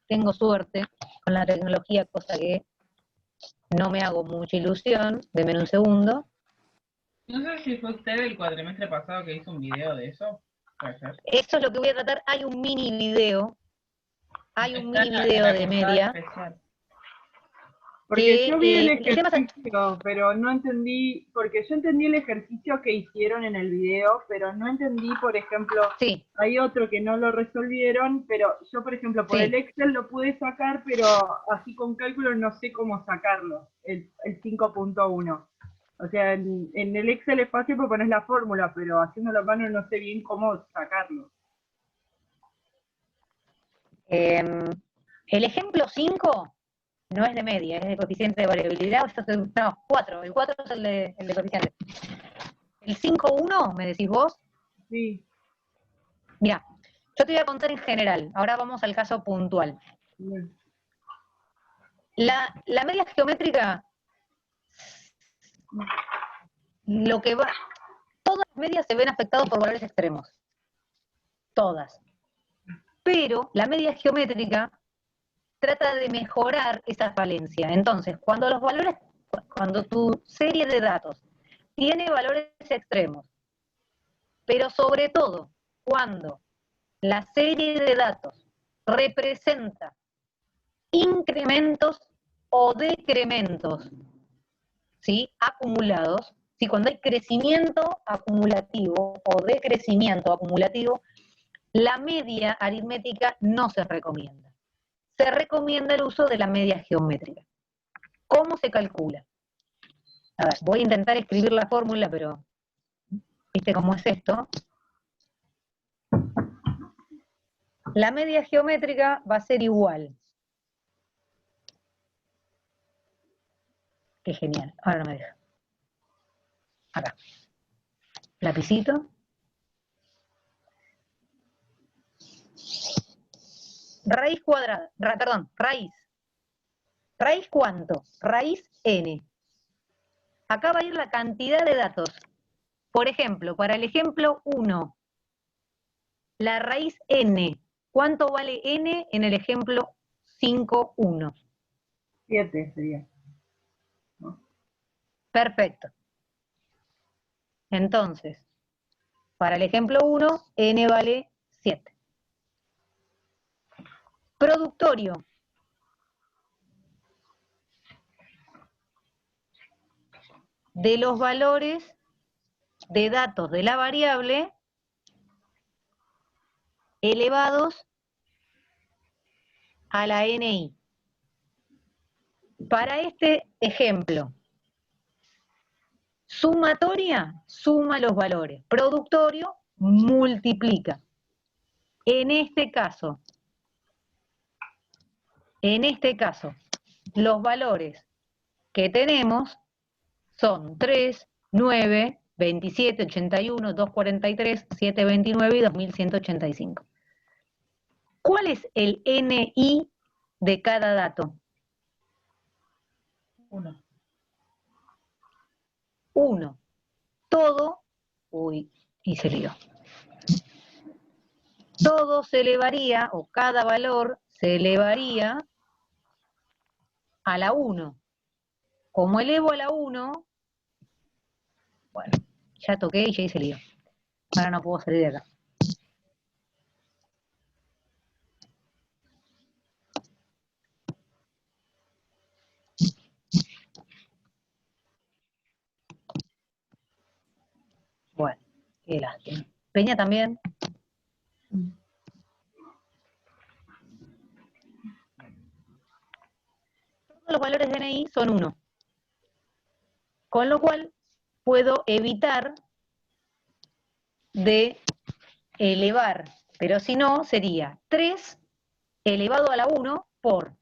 tengo suerte con la tecnología, cosa que no me hago mucha ilusión, denme un segundo. No sé si fue usted el cuatrimestre pasado que hizo un video de eso. ¿Puede ser? Esto es lo que voy a tratar, hay un mini video Está en la de portada media. especial. Porque que yo vi el el tema es, ejercicio, pero no entendí, porque yo entendí el ejercicio que hicieron en el video, pero no entendí, por ejemplo, sí, hay otro que no lo resolvieron, pero yo, por ejemplo, por el sí, Excel lo pude sacar, pero así con cálculo no sé cómo sacarlo, el 5.1. O sea, en el Excel es fácil porque pones la fórmula, pero haciéndolo a mano no sé bien cómo sacarlo. el ejemplo 5 no es de media, es de coeficiente de variabilidad, no, 4, el 4 es el de coeficiente. El 5.1, me decís vos, Sí, mira, yo te voy a contar en general, ahora vamos al caso puntual. bien. La media geométrica, lo que va, todas las medias se ven afectadas por valores extremos, todas. Pero la media geométrica trata de mejorar esa falencia. Entonces, cuando tu serie de datos tiene valores extremos, pero sobre todo cuando la serie de datos representa incrementos o decrementos, ¿sí? Acumulados, ¿sí? Cuando hay crecimiento acumulativo o decrecimiento acumulativo, la media aritmética no se recomienda. Se recomienda el uso de la media geométrica. ¿Cómo se calcula? A ver, voy a intentar escribir la fórmula, pero ¿viste cómo es esto? La media geométrica va a ser igual. Qué genial, ahora no me deja. Acá. Lapicito. Raíz cuadrada, perdón, raíz. ¿Raíz cuánto? Raíz n. Acá va a ir la cantidad de datos. Por ejemplo, para el ejemplo 1, la raíz n. ¿Cuánto vale n en el ejemplo 5.1? 7 sería, ¿no? Perfecto. Entonces, para el ejemplo 1, n vale 7. Productorio. De los valores de datos de la variable elevados a la NI. Para este ejemplo, sumatoria suma los valores, productorio multiplica. En este caso, los valores que tenemos son 3, 9, 27, 81, 243, 729 y 2185. ¿Cuál es el NI de cada dato? 1. 1. Todo, y se lió. Todo se elevaría, o cada valor se elevaría a la 1. Como elevo a la 1, bueno, ya toqué y ya hice lío. Ahora no puedo salir de acá. Bueno, qué lástima. Peña también. Todos los valores de NI son 1. Con lo cual, puedo evitar de elevar, pero si no, sería 3 elevado a la 1 por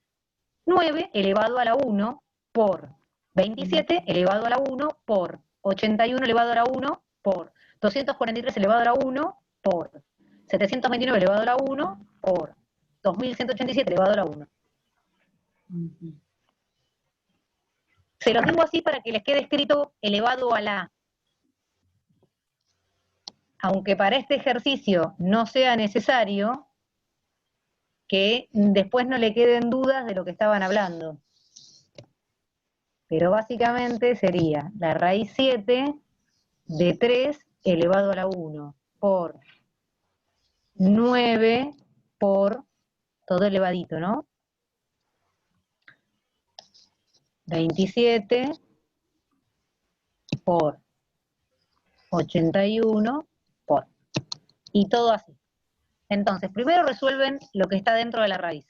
9 elevado a la 1 por 27 elevado a la 1 por 81 elevado a la 1 por 243 elevado a la 1 por 729 elevado a la 1 por 2187 elevado a la 1. Se los digo así para que les quede escrito elevado a la. Aunque para este ejercicio no sea necesario, que después no le queden dudas de lo que estaban hablando. Pero básicamente sería la raíz 7 de 3 elevado a la 1 por 9 por todo elevadito, ¿no? 27 por 81 por... Y todo así. Entonces, primero resuelven lo que está dentro de la raíz.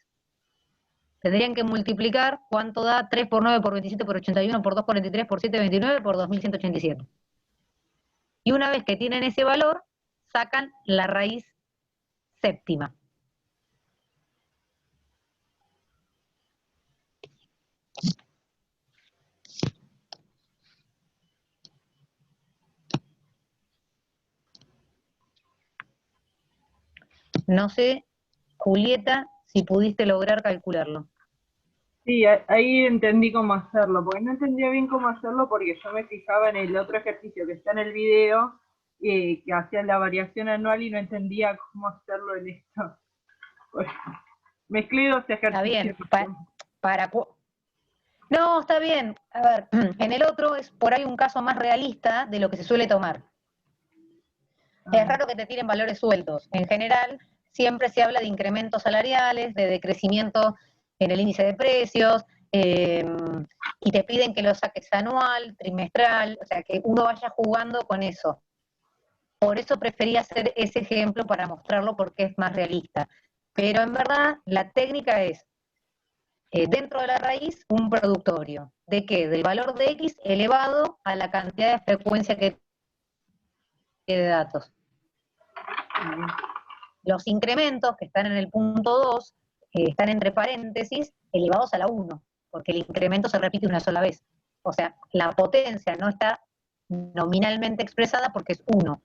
Tendrían que multiplicar cuánto da 3 por 9 por 27 por 81 por 2 por 43 por 7 29 por 2187. Y una vez que tienen ese valor, sacan la raíz séptima. No sé, Julieta, si pudiste lograr calcularlo. Sí, ahí entendí cómo hacerlo, porque no entendía bien cómo hacerlo porque yo me fijaba en el otro ejercicio que está en el video, que hacía la variación anual y no entendía cómo hacerlo en esto. Bueno, mezclé dos Está ejercicios. bien, no, está bien. A ver, en el otro es por ahí un caso más realista de lo que se suele tomar. Es raro que te tiren valores sueltos. En general, siempre se habla de incrementos salariales, de decrecimiento en el índice de precios, y te piden que lo saques anual, trimestral, o sea, que uno vaya jugando con eso. Por eso preferí hacer ese ejemplo para mostrarlo porque es más realista. Pero en verdad, la técnica es, dentro de la raíz, un productorio. ¿De qué? Del valor de X elevado a la cantidad de frecuencia que tiene de datos. Los incrementos que están en el punto 2 están entre paréntesis elevados a la 1, porque el incremento se repite una sola vez. O sea, la potencia no está nominalmente expresada porque es 1,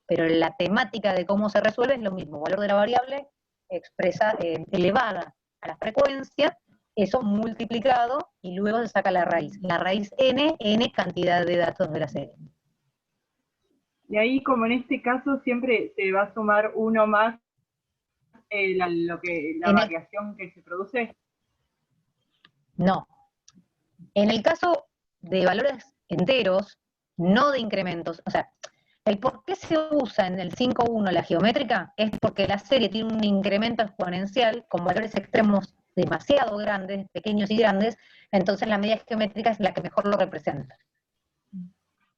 pero la temática de cómo se resuelve es lo mismo. Valor de la variable expresa elevada a la frecuencia, eso multiplicado y luego se saca la raíz. La raíz n cantidad de datos de la serie. Y ahí, como en este caso, siempre se va a sumar uno más la variación que se produce. No. En el caso de valores enteros, no de incrementos, o sea, el por qué se usa en el 5.1 la geométrica es porque la serie tiene un incremento exponencial con valores extremos demasiado grandes, pequeños y grandes, entonces la medida geométrica es la que mejor lo representa.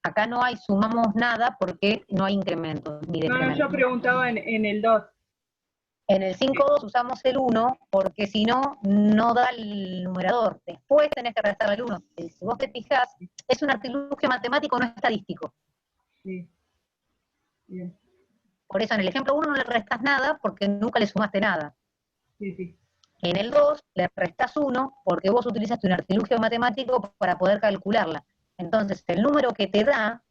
Acá no hay sumamos nada porque no hay incremento ni decremento. No, yo preguntaba en el 2. En el 5.2 usamos el 1 porque si no, no da el numerador. Después tenés que restar el 1. Si vos te fijás, es un artilugio matemático no estadístico. Sí. Bien. Por eso en el ejemplo 1 no le restás nada porque nunca le sumaste nada. Sí, sí. En el 2 le restás 1 porque vos utilizaste un artilugio matemático para poder calcularla. Entonces el número que te da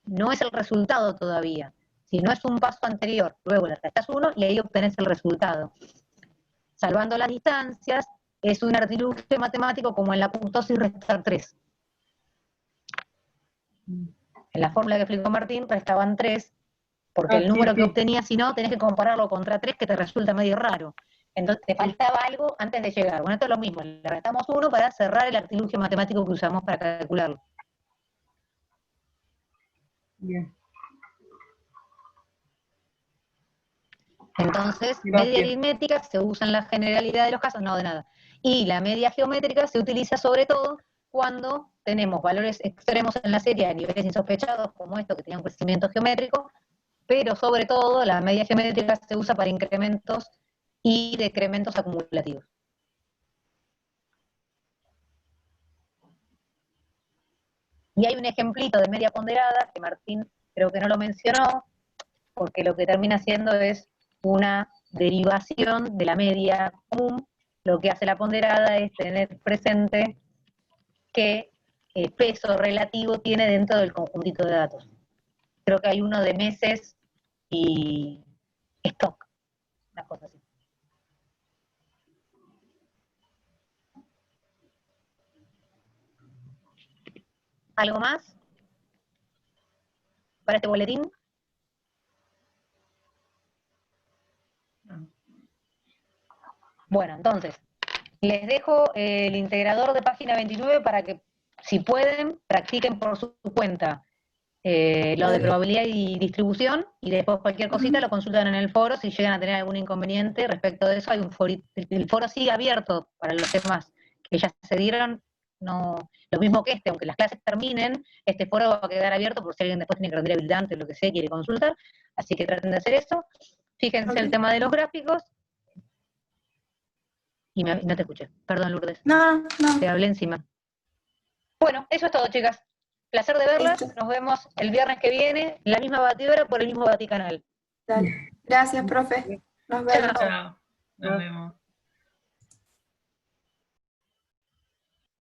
no es el resultado todavía, sino es un paso anterior. Luego le restás 1 y ahí obtenés el resultado. Salvando las distancias, es un artilugio matemático como en la kurtosis restar 3. En la fórmula que explicó Martín restaban 3, porque el número que obtenías, si no, tenés que compararlo contra 3, que te resulta medio raro. Entonces te faltaba algo antes de llegar. Bueno, esto es lo mismo, le restamos 1 para cerrar el artilugio matemático que usamos para calcularlo. Bien. Entonces, media aritmética se usa en la generalidad de los casos, no de nada. Y la media geométrica se utiliza sobre todo cuando tenemos valores extremos en la serie a niveles insospechados, como esto que tiene un crecimiento geométrico, pero sobre todo la media geométrica se usa para incrementos y decrementos acumulativos. Y hay un ejemplito de media ponderada, que Martín creo que no lo mencionó, porque lo que termina haciendo es una derivación de la media común. Lo que hace la ponderada es tener presente qué peso relativo tiene dentro del conjuntito de datos. Creo que hay uno de meses y stock, una cosa así. ¿Algo más para este boletín? Bueno, entonces, les dejo el integrador de página 29 para que, si pueden, practiquen por su cuenta lo de probabilidad y distribución, y después cualquier cosita lo consultan en el foro. Si llegan a tener algún inconveniente respecto de eso, hay un foro, el foro sigue abierto para los temas que ya se dieron, no, lo mismo que aunque las clases terminen, este foro va a quedar abierto por si alguien después tiene que rendir habilitante o lo que sea, quiere consultar, así que traten de hacer eso. Fíjense el tema de los gráficos. Y no te escuché, perdón, Lourdes. No, Te hablé encima. Bueno, eso es todo, chicas. Placer de verlas, listo. nos vemos el viernes que viene, la misma batidora por el mismo Baticanal. Dale. Gracias, profe. Nos vemos. Chao. Nos vemos.